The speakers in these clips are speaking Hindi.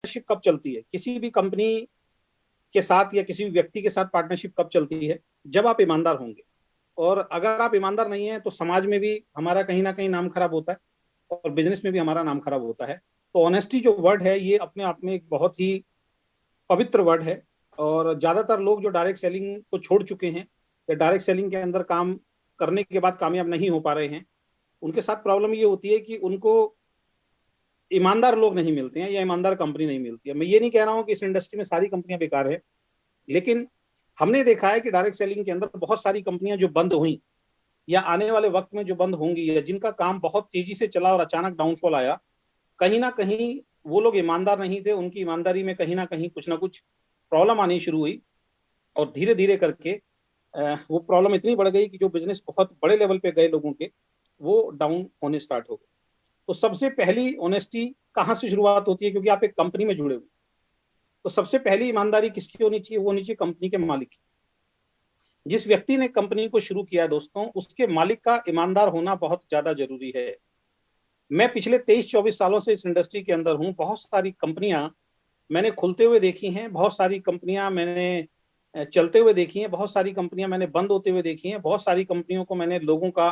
पार्टनरशिप कब चलती है, किसी भी कंपनी के साथ या किसी भी व्यक्ति के साथ पार्टनरशिप कब चलती है, जब आप ईमानदार होंगे। और अगर आप ईमानदार नहीं हैं तो समाज में भी हमारा कहीं ना कहीं नाम खराब होता है और बिजनेस में भी हमारा नाम खराब होता है। तो ऑनेस्टी जो वर्ड है ये अपने आप में एक बहुत ही पवित्र वर्ड है। और ज्यादातर लोग जो डायरेक्ट सेलिंग को छोड़ चुके हैं या डायरेक्ट सेलिंग के अंदर काम करने के बाद कामयाब नहीं हो पा रहे हैं, उनके साथ प्रॉब्लम ये होती है कि उनको ईमानदार लोग नहीं मिलते हैं या ईमानदार कंपनी नहीं मिलती है। मैं ये नहीं कह रहा हूँ कि इस इंडस्ट्री में सारी कंपनियां बेकार है, लेकिन हमने देखा है कि डायरेक्ट सेलिंग के अंदर बहुत सारी कंपनियां जो बंद हुई या आने वाले वक्त में जो बंद होंगी या जिनका काम बहुत तेजी से चला और अचानक डाउनफॉल आया, कहीं ना कहीं वो लोग ईमानदार नहीं थे, उनकी ईमानदारी में कहीं ना कुछ प्रॉब्लम आनी शुरू हुई। और धीरे धीरे करके वो प्रॉब्लम इतनी बढ़ गई कि जो बिजनेस बहुत बड़े लेवल पे गए लोगों के, वो डाउन होने स्टार्ट हो गए। तो सबसे पहली ऑनेस्टी कहाँ से शुरुआत होती है, क्योंकि आप एक कंपनी में जुड़े हुए, तो सबसे पहली ईमानदारी किसकी होनी चाहिए, वो होनी चाहिए कंपनी के मालिक की। जिस व्यक्ति ने कंपनी को शुरू किया दोस्तों, उसके मालिक का ईमानदार होना बहुत ज्यादा जरूरी है। मैं पिछले 23-24 सालों से इस इंडस्ट्री के अंदर हूँ। बहुत सारी कंपनियां मैंने खुलते हुए देखी हैं, बहुत सारी कंपनियां मैंने चलते हुए देखी हैं, बहुत सारी कंपनियां मैंने बंद होते हुए देखी हैं, बहुत सारी कंपनियों को मैंने लोगों का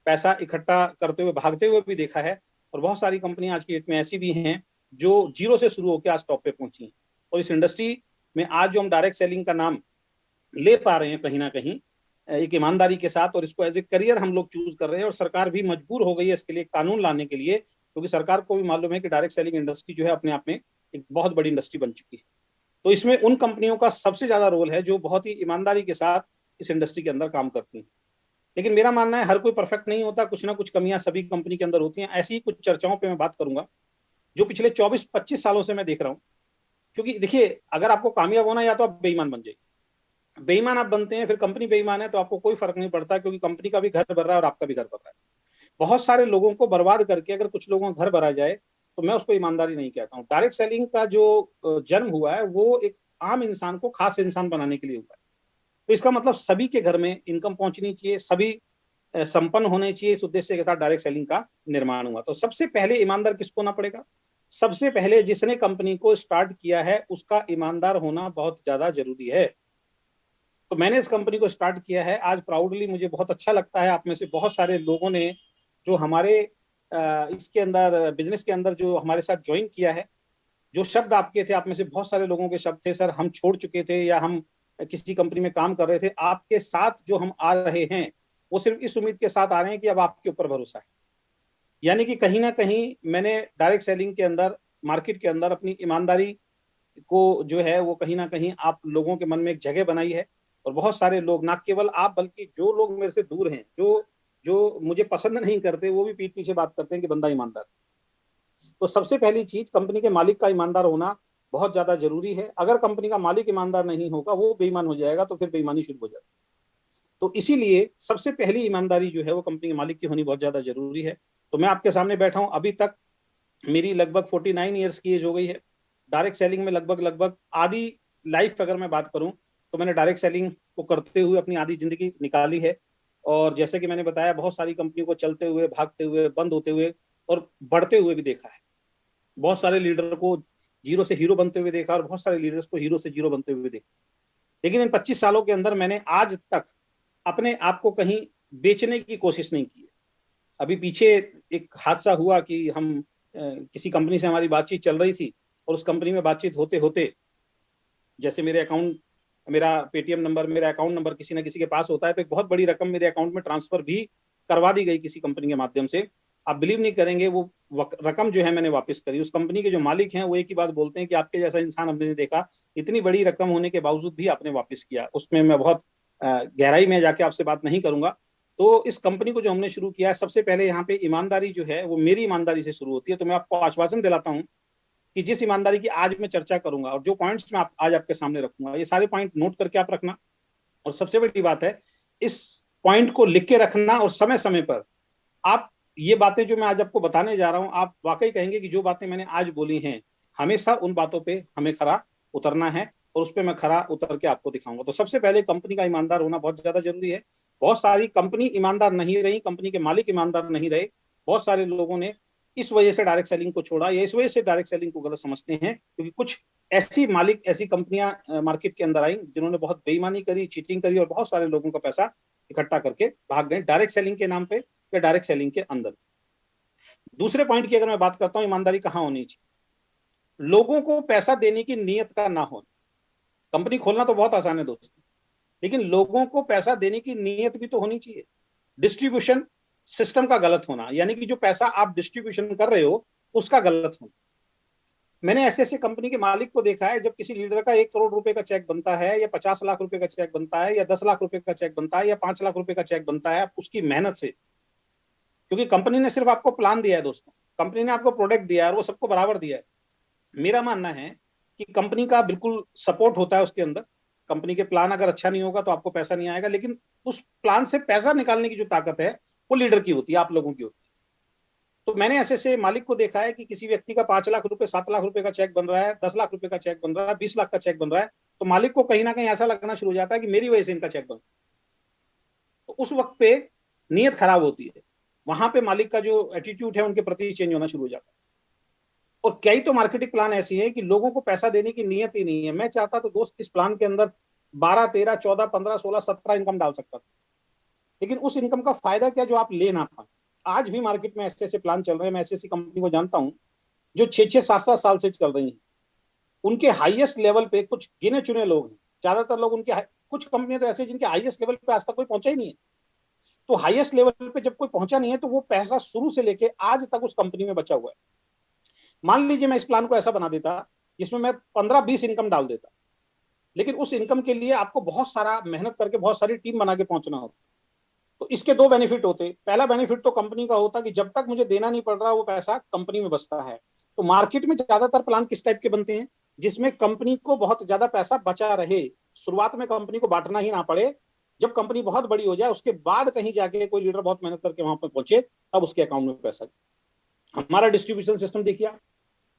पैसा इकट्ठा करते हुए भागते हुए भी देखा है। और बहुत सारी कंपनियां आज की डेट में ऐसी भी हैं जो जीरो से शुरू होकर आज टॉप पे पहुंची हैं। और इस इंडस्ट्री में आज जो हम डायरेक्ट सेलिंग का नाम ले पा रहे हैं कहीं ना कहीं एक ईमानदारी के साथ, और इसको एज ए करियर हम लोग चूज कर रहे हैं। और सरकार भी मजबूर हो गई है इसके लिए कानून लाने के लिए, क्योंकि सरकार को भी मालूम है कि डायरेक्ट सेलिंग इंडस्ट्री जो है अपने आप में एक बहुत बड़ी इंडस्ट्री बन चुकी है। तो इसमें उन कंपनियों का सबसे ज्यादा रोल है जो बहुत ही ईमानदारी के साथ इस इंडस्ट्री के अंदर काम करती हैं। लेकिन मेरा मानना है हर कोई परफेक्ट नहीं होता, कुछ ना कुछ कमियां सभी कंपनी के अंदर होती हैं। ऐसी ही कुछ चर्चाओं पे मैं बात करूंगा जो पिछले 24-25 सालों से मैं देख रहा हूँ। क्योंकि देखिए, अगर आपको कामयाब होना है या तो आप बेईमान बन जाइए। बेईमान आप बनते हैं, फिर कंपनी बेईमान है तो आपको कोई फर्क नहीं पड़ता, क्योंकि कंपनी का भी घर भर रहा है और आपका भी घर भर रहा है। बहुत सारे लोगों को बर्बाद करके अगर कुछ लोगों का घर भरा जाए तो मैं उसको ईमानदारी नहीं कहता हूँ। डायरेक्ट सेलिंग का जो जन्म हुआ है वो एक आम इंसान को खास इंसान बनाने के लिए हुआ है। तो इसका मतलब सभी के घर में इनकम पहुंचनी चाहिए, सभी संपन्न होने चाहिए, इस उद्देश्य के साथ डायरेक्ट सेलिंग का निर्माण हुआ। तो सबसे पहले ईमानदार किसको होना पड़ेगा? सबसे पहले जिसने कंपनी को स्टार्ट किया है उसका ईमानदार होना बहुत ज्यादा जरूरी है। तो मैंने इस कंपनी को स्टार्ट किया है आज प्राउडली, मुझे बहुत अच्छा लगता है। आप में से बहुत सारे लोगों ने जो हमारे इसके अंदर बिजनेस के अंदर जो हमारे साथ ज्वाइन किया है, जो शब्द आपके थे, आप में से बहुत सारे लोगों के शब्द थे, सर हम छोड़ चुके थे या हम किसी कंपनी में काम कर रहे थे। आपके साथ जो हम आ रहे हैं वो सिर्फ इस उम्मीद के साथ आ रहे हैं कि अब आपके ऊपर भरोसा है। यानी कि कहीं ना कहीं मैंने डायरेक्ट सेलिंग के अंदर, मार्केट के अंदर अपनी ईमानदारी को जो है वो कहीं ना कहीं आप लोगों के मन में एक जगह बनाई है। और बहुत सारे लोग, ना केवल आप बल्कि जो लोग मेरे से दूर हैं, जो जो मुझे पसंद नहीं करते, वो भी पीठ पीछे बात करते हैं कि बंदा ईमानदार। तो सबसे पहली चीज कंपनी के मालिक का ईमानदार होना बहुत ज्यादा जरूरी है। अगर कंपनी का मालिक ईमानदार नहीं होगा, वो बेईमान हो जाएगा, तो फिर बेईमानी शुरू हो जाएगी। तो इसीलिए सबसे पहली ईमानदारी जो है वो कंपनी के मालिक की होनी बहुत ज्यादा जरूरी है। तो मैं आपके सामने बैठा हूं, अभी तक मेरी लगभग 49 ईयर्स की एज हो गई है। डायरेक्ट सेलिंग में लगभग लगभग आधी लाइफ अगर मैं बात करूं तो मैंने डायरेक्ट सेलिंग को करते हुए अपनी आधी जिंदगी निकाली है। और जैसे कि मैंने बताया, बहुत सारी कंपनियों को चलते हुए, भागते हुए, बंद होते हुए और बढ़ते हुए भी देखा है। बहुत सारे लीडर को जीरो से हीरो बनते हुए देखा और बहुत सारे लीडर्स को हीरो से जीरो बनते हुए देखा। लेकिन इन 25 सालों के अंदर मैंने आज तक अपने आप को कहीं बेचने की कोशिश नहीं की है। अभी पीछे एक हादसा हुआ कि हम किसी कंपनी से हमारी बातचीत चल रही थी और उस कंपनी में बातचीत होते होते, जैसे मेरा पेटीएम नंबर, मेरा अकाउंट नंबर किसी ना किसी के पास होता है, तो एक बहुत बड़ी रकम मेरे अकाउंट में ट्रांसफर भी करवा दी गई किसी कंपनी के माध्यम से। आप बिलीव नहीं करेंगे, वो रकम जो है मैंने वापस करी। उस कंपनी के जो मालिक हैं वो एक ही बात बोलते हैं कि आपके जैसा इंसान हमने नहीं देखा, इतनी बड़ी रकम होने के बावजूद भी आपने वापस किया। उसमें मैं बहुत गहराई में जाके आपसे बात नहीं करूंगा। तो इस कंपनी को जो हमने शुरू किया है, सबसे पहले यहाँ पे ईमानदारी जो है वो मेरी ईमानदारी से शुरू होती है। तो मैं आपको आश्वासन दिलाता हूँ कि जिस ईमानदारी की आज मैं चर्चा करूंगा और जो पॉइंट्स मैं आज आपके सामने रखूंगा, ये सारे पॉइंट नोट करके आप रखना। और सबसे बड़ी बात है, इस पॉइंट को लिख के रखना और समय समय पर आप ये बातें जो मैं आज आपको बताने जा रहा हूं, आप वाकई कहेंगे कि जो बातें मैंने आज बोली हैं, हमेशा उन बातों पे हमें खरा उतरना है और उस पर मैं खरा उतर के आपको दिखाऊंगा। तो सबसे पहले कंपनी का ईमानदार होना बहुत ज्यादा जरूरी है। बहुत सारी कंपनी ईमानदार नहीं रही, कंपनी के मालिक ईमानदार नहीं रहे। बहुत सारे लोगों ने इस वजह से डायरेक्ट सेलिंग को छोड़ा, या इस वजह से डायरेक्ट सेलिंग को गलत समझते हैं, क्योंकि कुछ ऐसी कंपनियां मार्केट के अंदर आई जिन्होंने बहुत बेईमानी करी, चीटिंग करी और बहुत सारे लोगों का पैसा इकट्ठा करके भाग गए डायरेक्ट सेलिंग के नाम पे या डायरेक्ट सेलिंग के अंदर। दूसरे पॉइंट की अगर मैं बात करता हूं, ईमानदारी कहां होनी चाहिए, लोगों को पैसा देने की नीयत का ना होना। कंपनी खोलना तो बहुत आसान है दोस्तों, लेकिन लोगों को पैसा देने की नीयत भी तो होनी चाहिए। डिस्ट्रीब्यूशन सिस्टम का गलत होना, यानी कि जो पैसा आप डिस्ट्रीब्यूशन कर रहे हो उसका गलत होना। मैंने ऐसे ऐसे कंपनी के मालिक को देखा है, जब किसी लीडर का 1 करोड़ रुपए का चेक बनता है, या 50 लाख रुपए का चेक बनता है, या 10 लाख रुपए का चेक बनता है, या 5 लाख रुपए का चेक बनता है, उसकी मेहनत से, क्योंकि कंपनी ने सिर्फ आपको प्लान दिया है दोस्तों, कंपनी ने आपको प्रोडक्ट दिया है और वो सबको बराबर दिया है। मेरा मानना है कि कंपनी का बिल्कुल सपोर्ट होता है उसके अंदर। कंपनी के प्लान अगर अच्छा नहीं होगा तो आपको पैसा नहीं आएगा, लेकिन उस प्लान से पैसा निकालने की जो ताकत है वो लीडर की होती है, आप लोगों की होती है। तो मैंने ऐसे से मालिक को देखा है कि किसी व्यक्ति का 5 लाख रुपए, 7 लाख रुपए का चेक बन रहा है, 10 लाख रुपए का चेक बन रहा है, 20 लाख का चेक बन रहा है, तो मालिक को कहीं ना कहीं ऐसा लगना शुरू हो जाता है कि मेरी वजह से इनका चेक बन रहा है। तो उस वक्त पे नीयत खराब होती है, वहां पे मालिक का जो एटीट्यूड है उनके प्रति चेंज होना शुरू हो जाता है। और कई तो मार्केटिंग प्लान ऐसी है कि लोगों को पैसा देने की नीयत ही नहीं है। मैं चाहता तो दोस्त इस प्लान के अंदर 12, 13, 14, 15, 16, 17 इनकम डाल सकता था, लेकिन उस इनकम का फायदा क्या जो आप ले ना पाए। आज भी मार्केट में ऐसे ऐसे प्लान चल रहे हैं, मैं ऐसी ऐसी कंपनी को जानता हूं जो 6-6, 7-7 साल से चल रही हैं। उनके हाईएस्ट लेवल पे कुछ गिने चुने लोग हैं, ज्यादातर लोग उनके, कुछ कंपनियां तो ऐसे जिनके हाईएस्ट लेवल पे आज तक कोई पहुंचा ही नहीं है। तो हाईएस्ट लेवल पे जब कोई पहुंचा नहीं है तो वो पैसा शुरू से लेके आज तक उस कंपनी में बचा हुआ है। मान लीजिए मैं इस प्लान को ऐसा बना देता जिसमें मैं 15-20 इनकम डाल देता, लेकिन उस इनकम के लिए आपको बहुत सारा मेहनत करके बहुत सारी टीम बना के पहुंचना होता। तो इसके दो बेनिफिट होते। पहला बेनिफिट तो कंपनी का होता कि जब तक मुझे देना नहीं पड़ रहा वो पैसा कंपनी में बचता है। तो मार्केट में ज्यादातर प्लान किस टाइप के बनते हैं, जिसमें कंपनी को बहुत ज्यादा पैसा बचा रहे, शुरुआत में कंपनी को बांटना ही ना पड़े। जब कंपनी बहुत बड़ी हो जाए उसके बाद कहीं जाके कोई लीडर बहुत मेहनत करके वहां पर पहुंचे तब उसके अकाउंट में पैसा। हमारा डिस्ट्रीब्यूशन सिस्टम देखिए,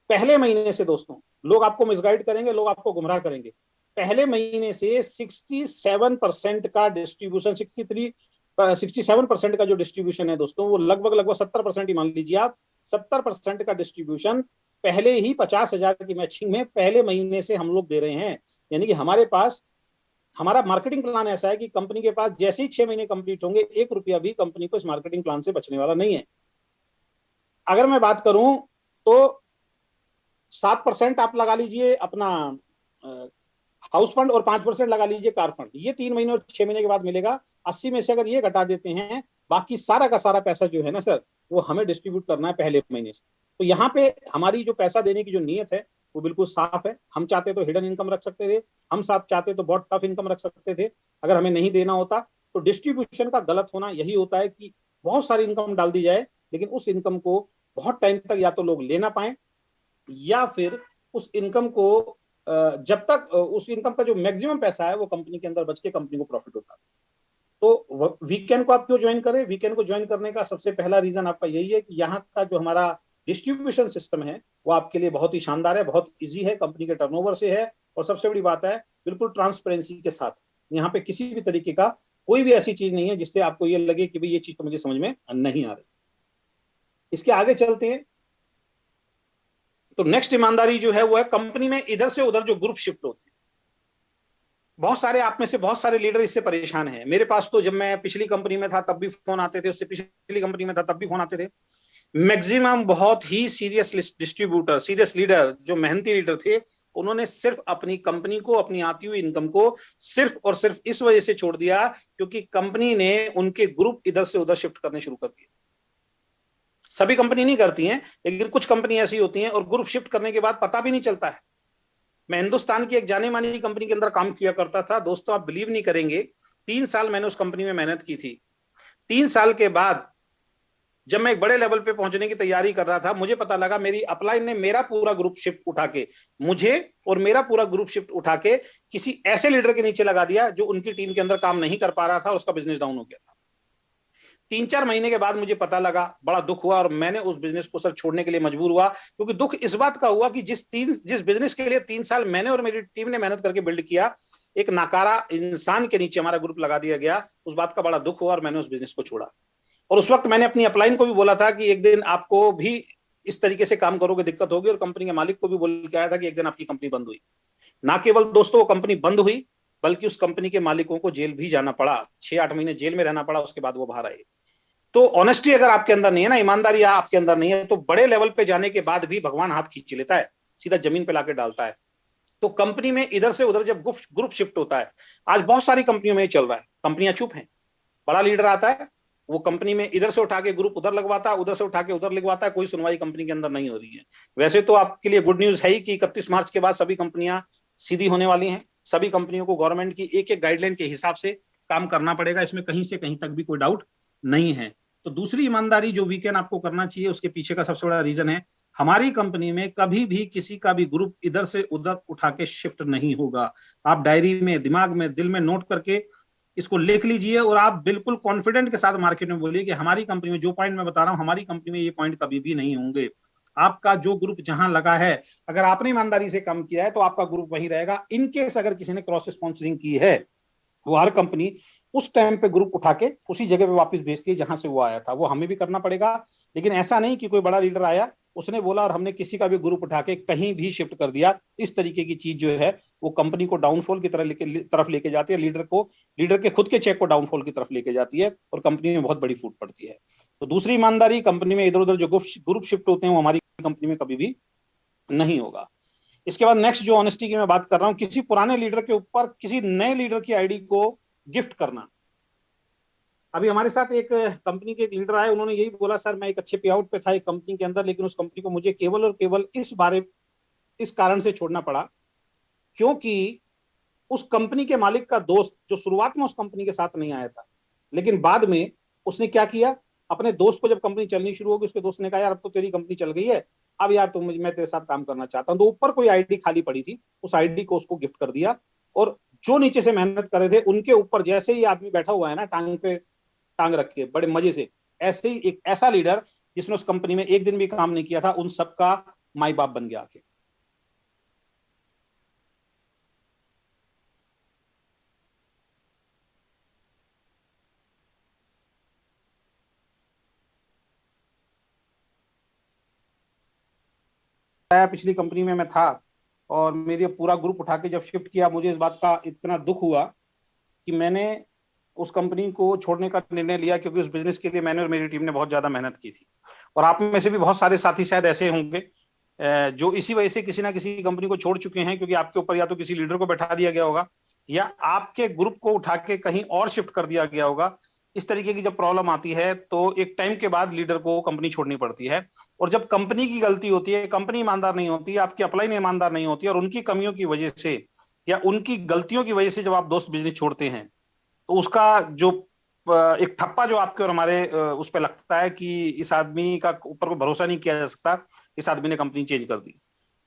पहले महीने से दोस्तों लोग आपको मिसगाइड करेंगे, लोग आपको गुमराह करेंगे। पहले महीने से 67% का डिस्ट्रीब्यूशन, 67% का जो डिस्ट्रीब्यूशन है दोस्तों, वो लगभग 70% ही मान लीजिए आप, 70% का डिस्ट्रीब्यूशन पहले ही 50,000 की मैचिंग में पहले महीने से हम लोग दे रहे हैं। यानी कि हमारे पास, हमारा मार्केटिंग प्लान ऐसा है कि कंपनी के पास जैसे ही 6 महीने कंप्लीट होंगे 1 रुपया भी कंपनी को इस मार्केटिंग प्लान से बचने वाला नहीं है। अगर मैं बात करूं तो 7% आप लगा लीजिए अपना हाउस फंड और 5% लगा लीजिए कार फंड, ये 3 महीने और 6 महीने के बाद मिलेगा। 80 में से अगर ये घटा देते हैं, बाकी सारा का सारा पैसा जो है ना सर, वो हमें डिस्ट्रीब्यूट करना है पहले महीने से। तो यहाँ पे हमारी जो पैसा देने की जो नीयत है वो बिल्कुल साफ है। हम चाहते तो हिडन इनकम रख सकते थे, हम साथ चाहते तो बहुत टफ इनकम रख सकते थे अगर हमें नहीं देना होता। तो डिस्ट्रीब्यूशन का गलत होना यही होता है कि बहुत सारी इनकम डाल दी जाए, लेकिन उस इनकम को बहुत टाइम तक या तो लोग ले ना पाए, या फिर उस इनकम को जब तक उस इनकम का जो मैक्सिमम पैसा है वो कंपनी के अंदर बच के कंपनी को प्रॉफिट होता है। तो वीकेंड को आप क्यों ज्वाइन करें? वीकेंड को ज्वाइन करने का सबसे पहला रीजन आपका यही है कि यहाँ का जो हमारा डिस्ट्रीब्यूशन सिस्टम है वो आपके लिए बहुत ही शानदार है, बहुत इजी है, कंपनी के टर्नओवर से है, और सबसे बड़ी बात है बिल्कुल ट्रांसपेरेंसी के साथ। यहाँ पे किसी भी तरीके का कोई भी ऐसी चीज नहीं है जिससे आपको ये लगे कि भाई ये चीज तो मुझे समझ में नहीं आ रही। इसके आगे चलते हैं तो नेक्स्ट ईमानदारी जो है वो है कंपनी में इधर से उधर जो ग्रुप शिफ्ट होते हैं। बहुत सारे आप में से बहुत सारे लीडर इससे परेशान हैं। मेरे पास तो जब मैं पिछली कंपनी में था तब भी फोन आते थे, उससे पिछली कंपनी में था तब भी फोन आते थे। मैक्सिमम बहुत ही सीरियस डिस्ट्रीब्यूटर, सीरियस लीडर, जो मेहनती लीडर थे, उन्होंने सिर्फ अपनी कंपनी को, अपनी आती हुई इनकम को सिर्फ और सिर्फ इस वजह से छोड़ दिया क्योंकि कंपनी ने उनके ग्रुप इधर से उधर शिफ्ट करने शुरू कर दिए। सभी कंपनी नहीं करती हैं, लेकिन कुछ कंपनी ऐसी होती हैं और ग्रुप शिफ्ट करने के बाद पता भी नहीं चलता है। मैं हिंदुस्तान की एक जानी मानी कंपनी के अंदर काम किया करता था दोस्तों, आप बिलीव नहीं करेंगे, 3 साल मैंने उस कंपनी में मेहनत की थी। 3 साल के बाद जब मैं एक बड़े लेवल पे पहुंचने की तैयारी कर रहा था, मुझे पता लगा मेरी अपलाइन ने मेरा पूरा ग्रुप शिफ्ट उठा के, मुझे और मेरा पूरा ग्रुप शिफ्ट उठा के किसी ऐसे लीडर के नीचे लगा दिया जो उनकी टीम के अंदर काम नहीं कर पा रहा था और उसका बिजनेस डाउन हो गया था। 3-4 महीने के बाद मुझे पता लगा, बड़ा दुख हुआ और मैंने उस बिजनेस को सर छोड़ने के लिए मजबूर हुआ। क्योंकि दुख इस बात का हुआ कि जिस बिजनेस के लिए 3 साल मैंने और मेरी टीम ने मेहनत करके बिल्ड किया, एक नाकारा इंसान के नीचे हमारा ग्रुप लगा दिया गया। उस बात का बड़ा दुख हुआ और मैंने उस बिजनेस को छोड़ा। और उस वक्त मैंने अपनी अपलाइन को भी बोला था कि एक दिन आपको भी इस तरीके से काम करोगे दिक्कत होगी, और कंपनी के मालिक को भी बोल के आया था कि एक दिन आपकी कंपनी बंद हुई। ना केवल दोस्तों वो कंपनी बंद हुई, बल्कि उस कंपनी के मालिकों को जेल भी जाना पड़ा, 6-8 महीने जेल में रहना पड़ा, उसके बाद वो बाहर आए। तो ऑनेस्टी अगर आपके अंदर नहीं है ना, ईमानदारी आपके अंदर नहीं है, तो बड़े लेवल पे जाने के बाद भी भगवान हाथ खींच लेता है, सीधा जमीन पे लाके डालता है। तो कंपनी में इधर से उधर जब ग्रुप शिफ्ट होता है, आज बहुत सारी कंपनियों में चल रहा है, कंपनियां चुप हैं, बड़ा लीडर आता है, वो कंपनी में इधर से उठा के ग्रुप उधर लगवाता है, उधर से उठा के उधर लगवाता है, कोई सुनवाई कंपनी के अंदर नहीं हो रही है। वैसे तो आपके लिए गुड न्यूज है ही कि 31 मार्च के बाद सभी कंपनियां सीधी होने वाली हैं, सभी कंपनियों को गवर्नमेंट की एक एक गाइडलाइन के हिसाब से काम करना पड़ेगा, इसमें कहीं से कहीं तक भी कोई डाउट नहीं है। तो दूसरी ईमानदारी जो वीकेंड आपको करना चाहिए, उसके पीछे का सबसे बड़ा रीजन है, हमारी कंपनी में कभी भी किसी का भी ग्रुप इधर से उधर उठा के शिफ्ट नहीं होगा। आप डायरी में, दिमाग में, दिल में नोट करके इसको लिख लीजिए, और आप बिल्कुल कॉन्फिडेंट के साथ मार्केट में बोलिए कि हमारी कंपनी में जो पॉइंट मैं बता रहा हूं, हमारी कंपनी में ये पॉइंट कभी भी नहीं होंगे। आपका जो ग्रुप जहां लगा है, अगर आपने ईमानदारी से काम किया है तो आपका ग्रुप वहीं रहेगा। इनकेस अगर किसी ने क्रॉस स्पॉन्सरिंग की है, वो हर कंपनी उस टाइम पे ग्रुप उठा के उसी जगह पे वापस भेजती है जहां से वो आया था। वो हमें भी करना पड़ेगा, लेकिन ऐसा नहीं कि कोई बड़ा लीडर आया, उसने बोला और हमने किसी का भी ग्रुप उठा के कहीं भी शिफ्ट कर दिया। इस तरीके की चीज जो है वो कंपनी को डाउनफॉल की तरफ लेके जाती है, लीडर के खुद के चेक को डाउनफॉल की तरफ लेके जाती है, और कंपनी में बहुत बड़ी फूट पड़ती है। तो दूसरी ईमानदारी, कंपनी में इधर उधर जो ग्रुप शिफ्ट होते हैं वो हमारी कंपनी में कभी भी नहीं होगा। इसके बाद नेक्स्ट जो ऑनेस्टी की मैं बात कर रहा हूं, किसी पुराने लीडर के ऊपर किसी नए लीडर की आईडी को गिफ्ट करना। अभी हमारे साथ एक कंपनी के एक लीडर आए, उन्होंने यही बोला, सर मैं एक अच्छे पे आउट पे था एक कंपनी के अंदर, लेकिन उस कंपनी को मुझे केवल और केवल इस कारण से छोड़ना पड़ा क्योंकि उस कंपनी के मालिक का दोस्त जो शुरुआत में उस कंपनी के साथ नहीं आया था, लेकिन बाद में उसने क्या किया, अपने दोस्त को जब कंपनी चलनी शुरू होगी, उसके दोस्त ने कहा यार अब तो तेरी कंपनी चल गई है, अब यार मैं तेरे साथ काम करना चाहता हूं। तो ऊपर कोई आईडी खाली पड़ी थी, उस आईडी को उसको गिफ्ट कर दिया, और जो नीचे से मेहनत कर रहे थे उनके ऊपर जैसे ही आदमी बैठा हुआ है ना टांग पे टांग रख के बड़े मजे से, ऐसे ही एक ऐसा लीडर जिसने उस कंपनी में एक दिन भी काम नहीं किया था, उन सबका माई बाप बन गया आके। पिछली कंपनी में मैं था, और मेरे पूरा ग्रुप उठा के जब शिफ्ट किया, मुझे इस बात का इतना दुख हुआ कि मैंने उस कंपनी को छोड़ने का निर्णय लिया, क्योंकि उस बिजनेस के लिए मैंने और मेरी टीम ने बहुत ज्यादा मेहनत की थी। और आप में से भी बहुत सारे साथी शायद ऐसे होंगे जो इसी वजह से किसी ना किसी कंपनी को छोड़ चुके हैं, क्योंकि आपके ऊपर या तो किसी लीडर को बैठा दिया गया होगा, या आपके ग्रुप को उठा के कहीं और शिफ्ट कर दिया गया होगा। इस तरीके की जब प्रॉब्लम आती है तो एक टाइम के बाद लीडर को कंपनी छोड़नी पड़ती है। और जब कंपनी की गलती होती है, कंपनी ईमानदार नहीं होती, आपकी अपलाइन ईमानदार नहीं होती, और उनकी कमियों की वजह से या उनकी गलतियों की वजह से जब आप दोस्त बिजनेस छोड़ते हैं, तो उसका जो एक ठप्पा जो आपके और हमारे उस पर लगता है कि इस आदमी का ऊपर कोई भरोसा नहीं किया जा सकता, इस आदमी ने कंपनी चेंज कर दी।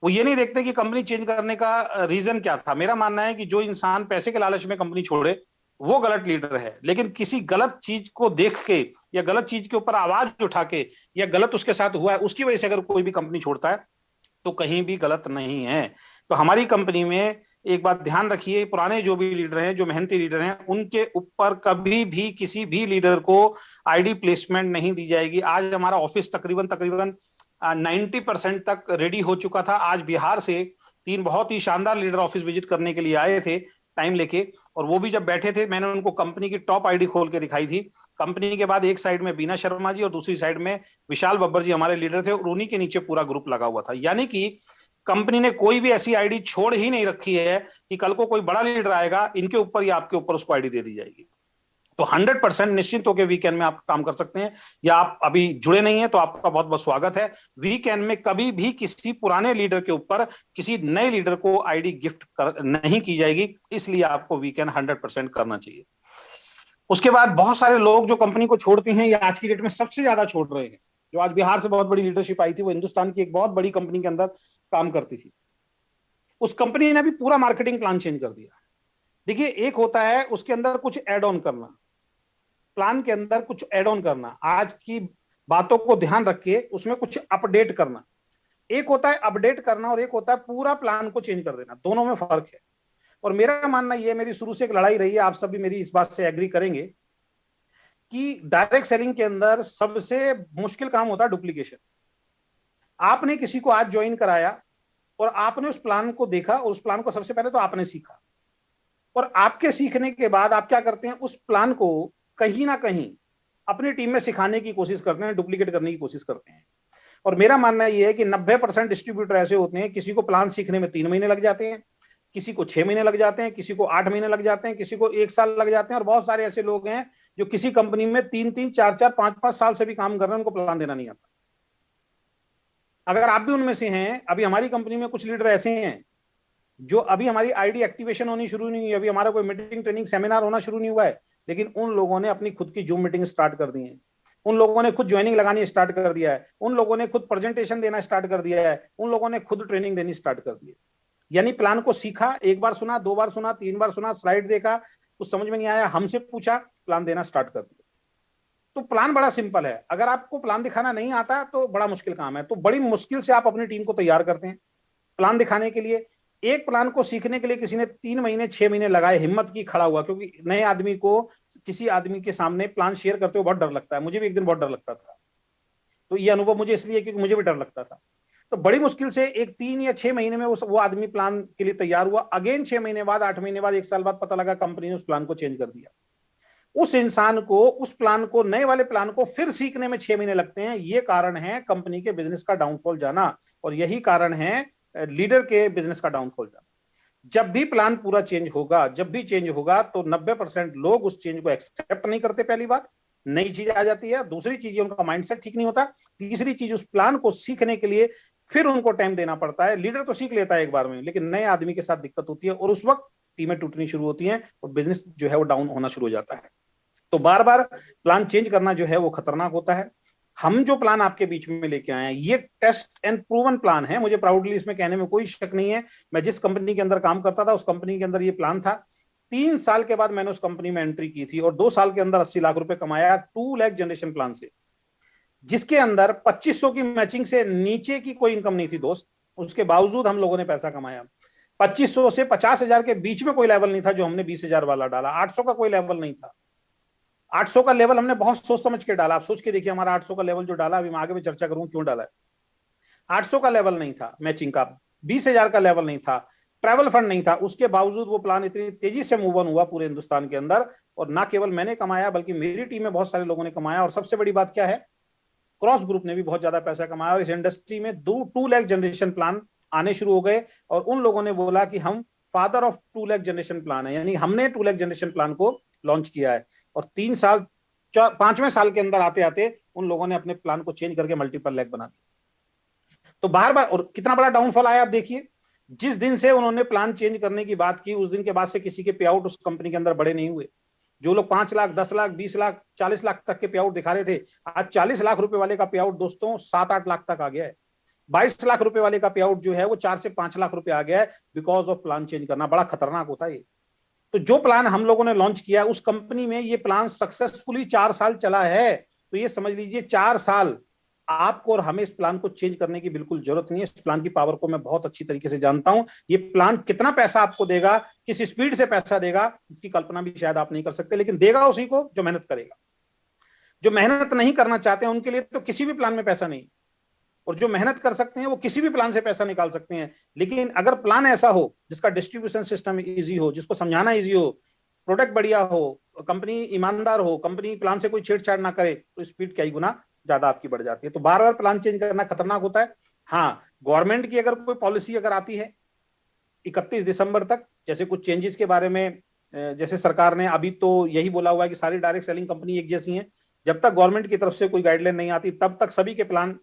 वो ये नहीं देखते कि कंपनी चेंज करने का रीजन क्या था। मेरा मानना है कि जो इंसान पैसे के लालच में कंपनी छोड़े वो गलत लीडर है, लेकिन किसी गलत चीज को देख के या गलत चीज के ऊपर आवाज उठा के या गलत उसके साथ हुआ है उसकी वजह से अगर कोई भी कंपनी छोड़ता है तो कहीं भी गलत नहीं है। तो हमारी कंपनी में एक बात ध्यान रखिए, पुराने जो भी लीडर हैं, जो मेहनती लीडर हैं, उनके ऊपर कभी भी किसी भी लीडर को आईडी प्लेसमेंट नहीं दी जाएगी। आज हमारा ऑफिस तकरीबन तकरीबन 90% तक रेडी हो चुका था। आज बिहार से 3 बहुत ही शानदार लीडर ऑफिस विजिट करने के लिए आए थे टाइम लेके, और वो भी जब बैठे थे मैंने उनको कंपनी की टॉप आईडी खोल के दिखाई थी। कंपनी के बाद एक साइड में बीना शर्मा जी और दूसरी साइड में विशाल बब्बर जी हमारे लीडर थे, और उन्हीं के नीचे पूरा ग्रुप लगा हुआ था। यानी कि कंपनी ने कोई भी ऐसी आईडी छोड़ ही नहीं रखी है कि कल को कोई बड़ा लीडर आएगा इनके ऊपर या आपके ऊपर उसको आईडी दे दी जाएगी। तो 100% निश्चिंत होकर वीकेंड में आप काम कर सकते हैं, या आप अभी जुड़े नहीं है तो आपका बहुत बहुत स्वागत है। वीकेंड में कभी भी किसी पुराने लीडर के ऊपर किसी नए लीडर को आईडी गिफ्ट नहीं की जाएगी, इसलिए आपको वीकेंड 100% करना चाहिए। उसके बाद बहुत सारे लोग जो कंपनी को छोड़ते हैं या आज की डेट में सबसे ज्यादा छोड़ रहे हैं, जो आज बिहार से बहुत बड़ी लीडरशिप आई थी, वो हिंदुस्तान की एक बहुत बड़ी कंपनी के अंदर काम करती थी, उस कंपनी ने भी पूरा मार्केटिंग प्लान चेंज कर दिया। देखिए, एक होता है उसके अंदर कुछ एड ऑन करना, प्लान के अंदर कुछ एड ऑन करना, आज की बातों को ध्यान रख के उसमें कुछ अपडेट करना। एक होता है अपडेट करना और एक होता है पूरा प्लान को चेंज कर देना, दोनों में फर्क है। और मेरा मानना यह, मेरी शुरू से एक लड़ाई रही है, आप सभी मेरी इस बात से एग्री करेंगे कि डायरेक्ट सेलिंग के अंदर सबसे मुश्किल काम होता है डुप्लीकेशन। आपने किसी को आज ज्वाइन कराया और आपने उस प्लान को देखा और उस प्लान को सबसे पहले तो आपने सीखा, और आपके सीखने के बाद आप क्या करते हैं, उस प्लान को कहीं ना कहीं अपनी टीम में सिखाने की कोशिश करते हैं, डुप्लीकेट करने की कोशिश करते हैं। और मेरा मानना यह है कि 90% डिस्ट्रीब्यूटर ऐसे होते हैं, किसी को प्लान सीखने में 3 महीने लग जाते हैं, किसी को 6 महीने लग जाते हैं, किसी को 8 महीने लग जाते हैं, किसी को 1 साल लग जाते हैं, और बहुत सारे ऐसे लोग हैं जो किसी कंपनी में 3-3, 4-4, 5-5 साल से भी काम कर रहे हैं, उनको प्लान देना नहीं आता। अगर आप भी उनमें से हैं, अभी हमारी कंपनी में कुछ लीडर ऐसे हैं जो अभी हमारी आईडी एक्टिवेशन होनी शुरू नहीं हुई, अभी हमारा कोई मीटिंग ट्रेनिंग सेमिनार होना शुरू नहीं हुआ है, लेकिन उन लोगों ने अपनी खुद की जूम मीटिंग स्टार्ट कर दी है, उन लोगों ने खुद ज्वाइनिंग लगानी स्टार्ट कर दिया है, उन लोगों ने खुद प्रेजेंटेशन देना स्टार्ट कर दिया है, उन लोगों ने खुद ट्रेनिंग देनी स्टार्ट कर दी है। यानी प्लान को सीखा, एक बार सुना, 2 बार सुना, 3 बार सुना, स्लाइड देखा, कुछ समझ में नहीं आया, हमसे पूछा, प्लान देना स्टार्ट कर दिया। तो प्लान बड़ा सिंपल है, अगर आपको प्लान दिखाना नहीं आता तो बड़ा मुश्किल काम है। तो बड़ी मुश्किल से आप अपनी टीम को तैयार करते हैं प्लान दिखाने के लिए। एक प्लान को सीखने के लिए किसी ने 3 महीने 6 महीने लगाए, हिम्मत की, खड़ा हुआ, क्योंकि नए आदमी को किसी आदमी के सामने प्लान शेयर करते हुए बहुत डर लगता है। मुझे भी एक दिन बहुत डर लगता था, तो ये अनुभव मुझे इसलिए क्योंकि मुझे भी डर लगता था। तो बड़ी मुश्किल से एक 3 या 6 महीने में वो आदमी प्लान के लिए तैयार हुआ। अगेन 6 महीने बाद, 8 महीने बाद, 1 साल बाद पता लगा कंपनी ने उस प्लान को चेंज कर दिया। उस इंसान को, उस प्लान को, नए वाले प्लान को फिर सीखने में 6 महीने लगते हैं। ये कारण है कंपनी के बिजनेस का डाउनफॉल जाना, और यही कारण है लीडर के बिजनेस का डाउनफॉल जाना। जब भी प्लान पूरा चेंज होगा, जब भी चेंज होगा, तो 90% लोग उस चेंज को एक्सेप्ट नहीं करते। पहली बात, नई चीज आ जाती है। दूसरी चीज, उनका माइंडसेट ठीक नहीं होता। तीसरी चीज, उस प्लान को सीखने के लिए फिर उनको टाइम देना पड़ता है। लीडर तो सीख लेता है एक बार में, लेकिन नए आदमी के साथ दिक्कत होती है, और उस वक्त टीमें टूटनी शुरू होती हैं और बिजनेस जो है वो डाउन होना शुरू हो जाता है। तो बार बार प्लान चेंज करना जो है वो खतरनाक होता है। हम जो प्लान आपके बीच में लेके आए हैं, ये टेस्ट एंड प्रूवन प्लान है। मुझे प्राउडली इसमें कहने में कोई शक नहीं है। मैं जिस कंपनी के अंदर काम करता था, उस कंपनी के अंदर ये प्लान था। 3 साल के बाद मैंने उस कंपनी में एंट्री की थी, और 2 साल के अंदर 80 लाख रुपए कमाया 2 लाख जनरेशन प्लान से, जिसके अंदर 2500 की मैचिंग से नीचे की कोई इनकम नहीं थी दोस्त। उसके बावजूद हम लोगों ने पैसा कमाया। 2500 से 50,000 के बीच में कोई लेवल नहीं था जो हमने 20,000 वाला डाला। 800 का कोई लेवल नहीं था। 800 का लेवल हमने बहुत सोच समझ के डाला। आप सोच के देखिए, हमारा 800 का लेवल जो डाला, अभी मैं आगे में चर्चा करूं क्यों डाला है। 800 का लेवल नहीं था मैचिंग का, 20,000 का लेवल नहीं था, ट्रैवल फंड नहीं था। उसके बावजूद वो प्लान इतनी तेजी से मूव ऑन हुआ पूरे हिंदुस्तान के अंदर, और ना केवल मैंने कमाया बल्कि मेरी टीम में बहुत सारे लोगों ने कमाया। और सबसे बड़ी बात क्या है, क्रॉस ग्रुप ने भी बहुत ज्यादा पैसा कमाया, और इस इंडस्ट्री में 2 लाख जनरेशन प्लान आने शुरू हो गए। और उन लोगों ने बोला कि हम father of 2 lakh generation plan है, यानी हमने 2 लाख जनरेशन प्लान को लॉन्च किया है। और 3 साल, 5वें साल के अंदर आते आते उन लोगों ने अपने प्लान को चेंज करके मल्टीपल लाख बना दिया। तो बार बार, और कितना बड़ा डाउनफॉल आया आप देखिए। जिस दिन से उन्होंने प्लान चेंज करने की बात की, उस दिन के बाद से किसी के पे आउट उस कंपनी के अंदर बड़े नहीं हुए। जो लोग 5 लाख, 10 लाख, 20 लाख, 40 लाख तक के पे आउट दिखा रहे थे, आज 40 लाख रुपए वाले का पे आउट दोस्तों 7-8 लाख तक आ गया है। 22 लाख रुपए वाले का पे आउट जो है वो 4 से 5 लाख रुपए आ गया है, बिकॉज ऑफ प्लान चेंज करना। बड़ा खतरनाक होता है ये। तो जो प्लान हम लोगों ने लॉन्च किया, उस कंपनी में ये प्लान सक्सेसफुली 4 साल चला है। तो ये समझ लीजिए 4 साल आपको और हमें इस प्लान को चेंज करने की बिल्कुल जरूरत नहीं है। इस प्लान की पावर को मैं बहुत अच्छी तरीके से जानता हूं। ये प्लान कितना पैसा आपको देगा, किस स्पीड से पैसा देगा, इसकी कल्पना भी शायद आप नहीं कर सकते, लेकिन देगा उसी को जो मेहनत करेगा। जो मेहनत नहीं करना चाहते हैं उनके लिए तो किसी भी प्लान में पैसा नहीं, और जो मेहनत कर सकते हैं वो किसी भी प्लान से पैसा निकाल सकते हैं। लेकिन अगर प्लान ऐसा हो जिसका डिस्ट्रीब्यूशन सिस्टम इजी हो, जिसको समझाना इजी हो, प्रोडक्ट बढ़िया हो, कंपनी ईमानदार हो, कंपनी प्लान से कोई छेड़छाड़ ना करे, तो स्पीड कई गुना ज्यादा आपकी बढ़ जाती है। तो बार बार प्लान चेंज करना खतरनाक होता है। हाँ, गवर्नमेंट की अगर कोई पॉलिसी अगर आती है 31 दिसंबर तक, जैसे कुछ चेंजेस के बारे में, जैसे सरकार ने अभी तो यही बोला हुआ है कि सारी डायरेक्ट सेलिंग कंपनी एक जैसी हैं। जब तक गवर्नमेंट की तरफ से कोई गाइडलाइन नहीं आती, तब तक सभी के प्लान,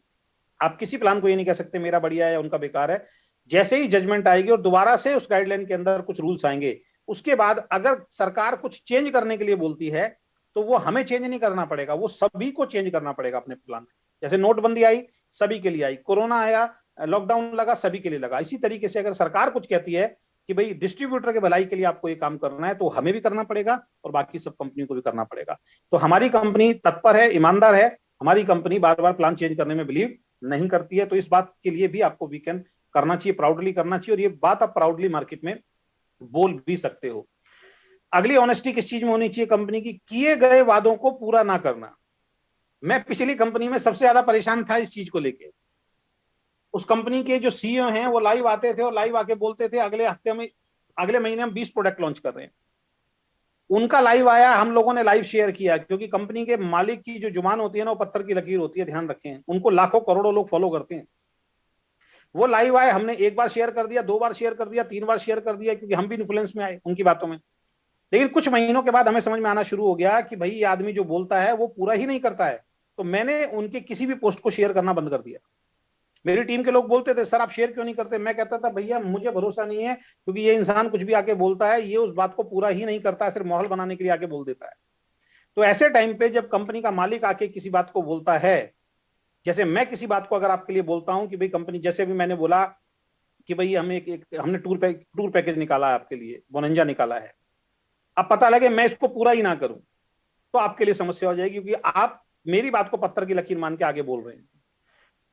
आप किसी प्लान को ये नहीं कह सकते मेरा बढ़िया है या उनका बेकार है। जैसे ही जजमेंट आएगी और दोबारा से उस गाइडलाइन के अंदर कुछ रूल्स आएंगे, उसके बाद अगर सरकार कुछ चेंज करने के लिए बोलती है, तो वो हमें चेंज नहीं करना पड़ेगा, वो सभी को चेंज करना पड़ेगा अपने प्लान में। जैसे नोटबंदी आई, सभी के लिए आई, कोरोना आया, लॉकडाउन लगा, सभी के लिए लगा। इसी तरीके से अगर सरकार कुछ कहती है कि भाई डिस्ट्रीब्यूटर के भलाई के लिए आपको ये काम करना है, तो हमें भी करना पड़ेगा और बाकी सब कंपनियों को भी करना पड़ेगा। तो हमारी कंपनी तत्पर है, ईमानदार है। हमारी कंपनी बार बार प्लान चेंज करने में बिलीव नहीं करती है। तो इस बात के लिए भी आपको वीकेंड करना चाहिए, प्राउडली करना चाहिए, और ये बात आप प्राउडली मार्केट में बोल भी सकते हो। अगली ऑनेस्टी किस चीज में होनी चाहिए कंपनी की, किए गए वादों को पूरा ना करना। मैं पिछली कंपनी में सबसे ज्यादा परेशान था इस चीज को लेके। उस कंपनी के जो सीईओ हैं वो लाइव आते थे और लाइव आके बोलते थे अगले हफ्ते में, अगले महीने हम 20 प्रोडक्ट लॉन्च कर रहे हैं। उनका लाइव आया, हम लोगों ने लाइव शेयर किया, क्योंकि कंपनी के मालिक की जो जुबान होती है ना वो पत्थर की लकीर होती है, ध्यान रखें, उनको लाखों करोड़ों लोग फॉलो करते हैं। वो लाइव आए, हमने एक बार शेयर कर दिया, 2 बार शेयर कर दिया, 3 बार शेयर कर दिया, क्योंकि हम भी इन्फ्लुएंस में आए उनकी बातों में। लेकिन कुछ महीनों के बाद हमें समझ में आना शुरू हो गया कि भाई ये आदमी जो बोलता है वो पूरा ही नहीं करता है। तो मैंने उनके किसी भी पोस्ट को शेयर करना बंद कर दिया। मेरी टीम के लोग बोलते थे सर आप शेयर क्यों नहीं करते, मैं कहता था भैया मुझे भरोसा नहीं है, क्योंकि ये इंसान कुछ भी आके बोलता है, ये उस बात को पूरा ही नहीं करता है, सिर्फ माहौल बनाने के लिए आके बोल देता है। तो ऐसे टाइम पे जब कंपनी का मालिक आके किसी बात को बोलता है, जैसे मैं किसी बात को अगर आपके लिए बोलता हूं कि भाई कंपनी, जैसे भी मैंने बोला कि भाई हमें हमने टूर पैकेज निकाला है आपके लिए, बोनंजा निकाला है, अब पता लगे मैं इसको पूरा ही ना करूं तो आपके लिए समस्या हो जाएगी, क्योंकि आप मेरी बात को पत्थर की लकीर मान के आगे बोल रहे हैं।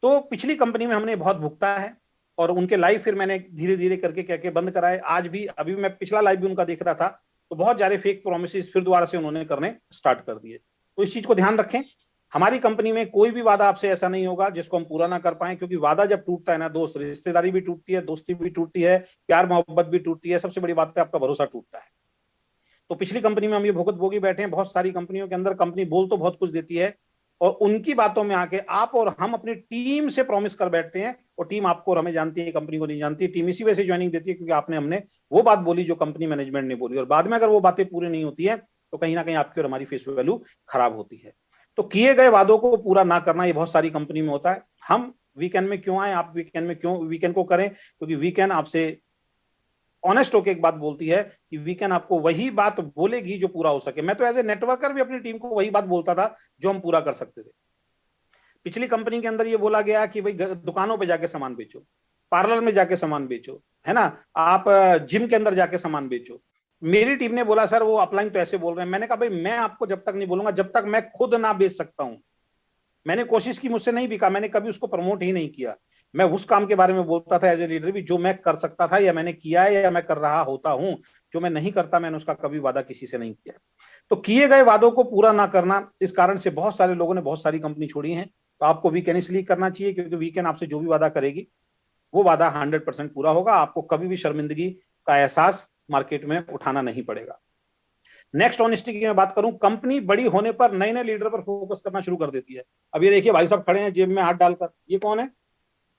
तो पिछली कंपनी में हमने बहुत भुगता है, और उनके लाइव फिर मैंने धीरे धीरे करके क्या क्या बंद कराए। आज भी, अभी मैं पिछला लाइव भी उनका देख रहा था, तो बहुत सारे फेक प्रोमिस फिर दोबारा से उन्होंने करने स्टार्ट कर दिए। तो इस चीज को ध्यान रखें, हमारी कंपनी में कोई भी वादा आपसे ऐसा नहीं होगा जिसको हम पूरा ना कर पाए, क्योंकि वादा जब टूटता है ना दोस्त, रिश्तेदारी भी टूटती है, दोस्ती भी टूटती है, प्यार मोहब्बत भी टूटती है, सबसे बड़ी बात है आपका भरोसा टूटता है। तो पिछली कंपनी में हम ये भुगत भोगी बैठे हैं। बहुत सारी कंपनियों के अंदर कंपनी बोल तो बहुत कुछ देती है, और उनकी बातों में आके आप और हम अपनी टीम से प्रॉमिस कर बैठते हैं, और टीम आपको और हमें जानती है, कंपनी को नहीं जानती। टीम इसी वजह से ज्वाइनिंग देती है क्योंकि आपने हमने वो बात बोली जो कंपनी मैनेजमेंट ने बोली, और बाद में अगर वो बातें पूरी नहीं होती है तो कहीं ना कहीं आपकी और हमारी फेस वैल्यू खराब होती है। तो किए गए वादों को पूरा ना करना ये बहुत सारी कंपनी में होता है। हम वीकेंड में क्यों आए, आप वीकेंड में क्यों वीकेंड को करें, क्योंकि वीकेंड आपसे ऑनेस्ट होकर एक बात बोलती है कि वीकेंड आपको वही बात बोलेगी जो पूरा हो सके। मैं तो एज ए नेटवर्कर भी अपनी टीम को वही बात बोलता था जो हम पूरा कर सकते थे। पिछली कंपनी के अंदर ये बोला गया कि भाई दुकानों पे जाके सामान बेचो, पार्लर में जाके सामान बेचो, है ना, आप जिम के अंदर जाके सामान बेचो। मेरी टीम ने बोला सर वो अपलाइन तो ऐसे बोल रहे हैं। मैंने कहा भाई मैं आपको जब तक नहीं बोलूंगा जब तक मैं खुद ना बेच सकता हूं। मैंने कोशिश की, मुझसे नहीं बिका, मैंने कभी उसको प्रमोट ही नहीं किया। मैं उस काम के बारे में बोलता था एज ए लीडर भी जो मैं कर सकता था, या मैंने किया है, या मैं कर रहा होता हूं। जो मैं नहीं करता मैंने उसका कभी वादा किसी से नहीं किया। तो किए गए वादों को पूरा ना करना, इस कारण से बहुत सारे लोगों ने बहुत सारी कंपनी छोड़ी है। तो आपको वीकेंड इसलिए करना चाहिए क्योंकि वीकेंड आपसे जो भी वादा करेगी वो वादा 100% पूरा होगा। आपको कभी भी शर्मिंदगी का एहसास मार्केट में उठाना नहीं पड़ेगा। नेक्स्ट ऑनेस्टी की मैं बात करूं, कंपनी बड़ी होने पर नए नए लीडर पर फोकस करना शुरू कर देती है। अब ये देखिए भाई साहब खड़े हैं जेब में हाथ डालकर, ये कौन है?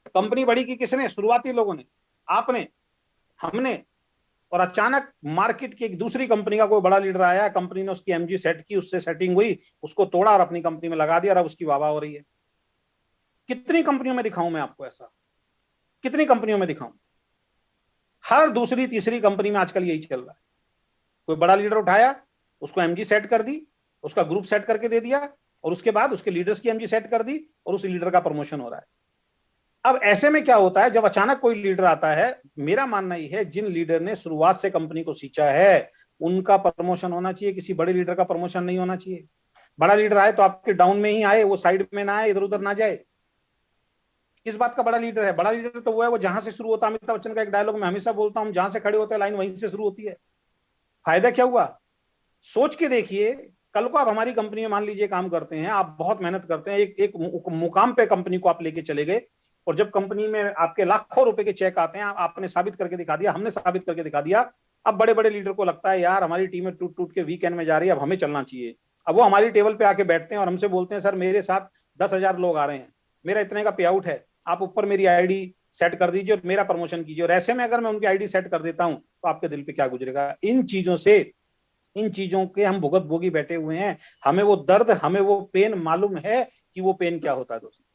कंपनी बड़ी की किसने? शुरुआती लोगों ने, आपने, हमने। और अचानक मार्केट की एक दूसरी कंपनी का कोई बड़ा लीडर आया, कंपनी ने उसकी एमजी सेट की, उससे सेटिंग हुई, उसको तोड़ा और अपनी कंपनी में लगा दिया, और अब उसकी वाहवाही हो रही है। कितनी कंपनियों में दिखाऊं मैं आपको ऐसा, कितनी कंपनियों में दिखाऊं? हर दूसरी तीसरी कंपनी में आजकल यही चल रहा है। कोई बड़ा लीडर उठाया, उसको एमजी सेट कर दी, उसका ग्रुप सेट करके दे दिया, और उसके बाद उसके लीडर्स की एमजी सेट कर दी, और उस लीडर का प्रमोशन हो रहा है। अब ऐसे में क्या होता है, जब अचानक कोई लीडर आता है, मेरा मानना यह है जिन लीडर ने शुरुआत से कंपनी को सींचा है उनका प्रमोशन होना चाहिए, किसी बड़े लीडर का प्रमोशन नहीं होना चाहिए। बड़ा लीडर आए तो आपके डाउन में ही आए, वो साइड में ना आए, इधर उधर ना जाए। किस बात का बड़ा लीडर है? बड़ा लीडर तो वो है वो जहां से शुरू होता है। अमिताभ बच्चन का एक डायलॉग मैं हमेशा बोलता हूं, जहां से खड़े होते हैं लाइन वहीं से शुरू होती है। फायदा क्या हुआ? सोच के देखिए, कल को आप हमारी कंपनी में मान लीजिए काम करते हैं, आप बहुत मेहनत करते हैं, एक मुकाम पे कंपनी को आप लेके चले गए, और जब कंपनी में आपके लाखों रुपए के चेक आते हैं, आपने साबित करके दिखा दिया, हमने साबित करके दिखा दिया। अब बड़े बड़े लीडर को लगता है यार हमारी टीम टूट टूट के वीकेंड में जा रही है, अब हमें चलना चाहिए। अब वो हमारी टेबल पे आके बैठते हैं और हमसे बोलते हैं सर मेरे साथ 10,000 लोग आ रहे हैं, मेरा इतने का पे आउट है, आप ऊपर मेरी आईडी सेट कर दीजिए और मेरा प्रमोशन कीजिए। और ऐसे में अगर मैं उनकी आईडी सेट कर देता हूं तो आपके दिल पे क्या गुजरेगा? इन चीजों के हम भुगत भोगी बैठे हुए हैं। हमें वो दर्द, हमें वो पेन मालूम है कि वो पेन क्या होता है दोस्तों।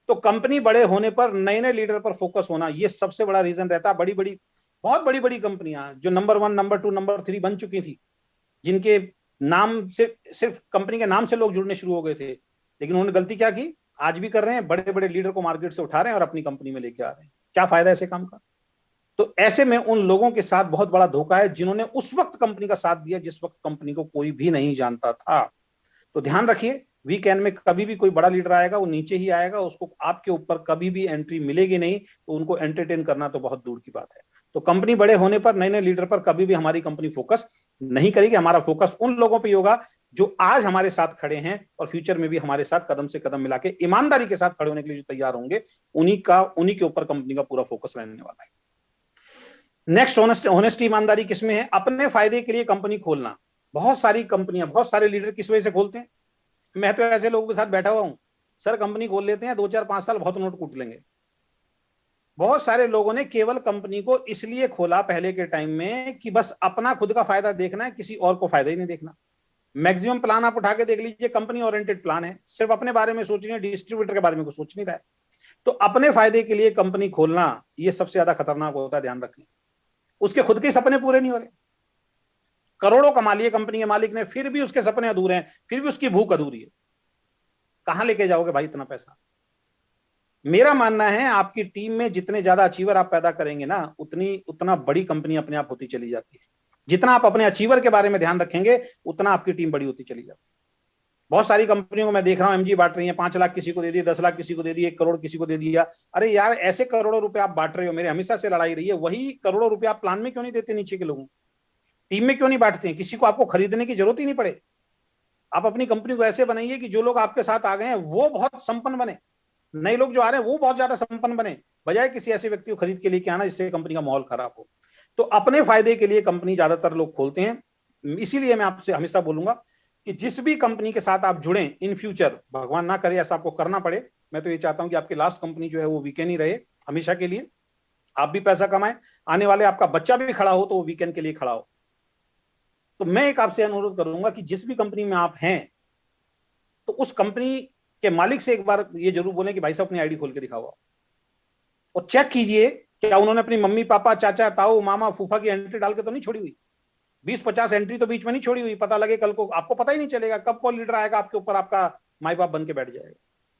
तो कंपनी बड़े होने पर नए नए लीडर पर फोकस होना ये सबसे बड़ा रीजन रहता है। बहुत बड़ी बड़ी कंपनियां जो नंबर 1, नंबर 2, नंबर 3 बन चुकी थी, जिनके नाम से सिर्फ कंपनी के नाम से लोग जुड़ने शुरू हो गए थे, लेकिन उन्होंने गलती क्या की, आज भी कर रहे हैं, बड़े बड़े लीडर को मार्केट से उठा रहे हैं और अपनी कंपनी में लेके आ रहे हैं। क्या फायदा ऐसे काम का? तो ऐसे में उन लोगों के साथ बहुत बड़ा धोखा है जिन्होंने उस वक्त कंपनी का साथ दिया जिस वक्त कंपनी को कोई भी नहीं जानता था। तो ध्यान रखिए, वीकेंड में कभी भी कोई बड़ा लीडर आएगा वो नीचे ही आएगा, उसको आपके ऊपर कभी भी एंट्री मिलेगी नहीं, तो उनको एंटरटेन करना तो बहुत दूर की बात है। तो कंपनी बड़े होने पर नए नए लीडर पर कभी भी हमारी कंपनी फोकस नहीं करेगी। हमारा फोकस उन लोगों पर होगा जो आज हमारे साथ खड़े हैं और फ्यूचर में भी हमारे साथ कदम से कदम मिला के ईमानदारी के साथ खड़े होने के लिए जो तैयार होंगे, उन्हीं के ऊपर कंपनी का पूरा फोकस रहने वाला है। नेक्स्ट, ऑनेस्टी, ईमानदारी किसमें है? अपने फायदे के लिए कंपनी खोलना। बहुत सारी कंपनियां, बहुत सारे लीडर किस वजह से खोलते हैं? मैं तो ऐसे लोगों के साथ बैठा हुआ हूं, सर कंपनी खोल लेते हैं, 2 4 5 साल बहुत नोट कूट लेंगे। बहुत सारे लोगों ने केवल कंपनी को इसलिए खोला पहले के टाइम में कि बस अपना खुद का फायदा देखना है, किसी और को फायदा ही नहीं देखना। मैक्सिमम प्लान आप उठा के देख लीजिए, कंपनी ओरिएंटेड प्लान है, सिर्फ अपने बारे में सोच रही है, डिस्ट्रीब्यूटर के बारे में कुछ सोच नहीं रहा है। तो अपने फायदे के लिए कंपनी खोलना, यह सबसे ज्यादा खतरनाक होता है, ध्यान रखें। उसके खुद के सपने पूरे नहीं हो रहे, करोड़ों कमा लिए कंपनी के मालिक ने, फिर भी उसके सपने अधूरे हैं, फिर भी उसकी भूख अधूरी है। कहां लेके जाओगे भाई इतना पैसा? मेरा मानना है आपकी टीम में जितने ज्यादा अचीवर आप पैदा करेंगे ना, उतना बड़ी कंपनी अपने आप होती चली जाती है। जितना आप अपने अचीवर के बारे में ध्यान रखेंगे, उतना आपकी टीम बड़ी होती चली जाती है। बहुत सारी कंपनियों को मैं देख रहा हूं, एमजी बांट रही है, 5 लाख किसी को दे दिए, 10 लाख किसी को दे दिए, 1 करोड़ किसी को दे दिया। अरे यार, ऐसे करोड़ों रुपए आप बांट रहे हो, मेरे हमेशा से लड़ाई रही है, वही करोड़ों रुपए आप प्लान में क्यों नहीं देते? नीचे के लोगों, टीम में क्यों नहीं बांटते हैं? किसी को आपको खरीदने की जरूरत ही नहीं पड़े। आप अपनी कंपनी को ऐसे बनाइए कि जो लोग आपके साथ आ गए हैं वो बहुत संपन्न बने, नए लोग जो आ रहे हैं वो बहुत ज्यादा संपन्न बने, बजाय किसी ऐसे व्यक्ति को खरीद के लेके आना जिससे कंपनी का माहौल खराब हो। तो अपने फायदे के लिए कंपनी ज्यादातर लोग खोलते हैं। इसीलिए मैं आपसे हमेशा बोलूंगा कि जिस भी कंपनी के साथ आप जुड़े इन फ्यूचर, भगवान ना करे ऐसा आपको करना पड़े, मैं तो ये चाहता हूं कि आपकी लास्ट कंपनी जो है वो वीकेंड ही रहे हमेशा के लिए, आप भी पैसा कमाएं, आने वाले आपका बच्चा भी खड़ा हो तो वो वीकेंड के लिए खड़ा हो। तो मैं एक आपसे अनुरोध करूंगा कि जिस भी कंपनी में आप हैं, तो उस कंपनी के मालिक से एक बार ये जरूर बोलें कि भाई साहब अपनी आईडी खोल के दिखाओ, और चेक कीजिए क्या उन्होंने अपनी मम्मी पापा चाचा ताऊ मामा फूफा की एंट्री डाल के तो नहीं छोड़ी हुई। 20 50 एंट्री तो बीच में नहीं छोड़ी हुई, पता लगे कल को आपको पता ही नहीं चलेगा कब कौन लीडर आएगा आपके ऊपर, आपका माई बाप बन के बैठ जाएगा।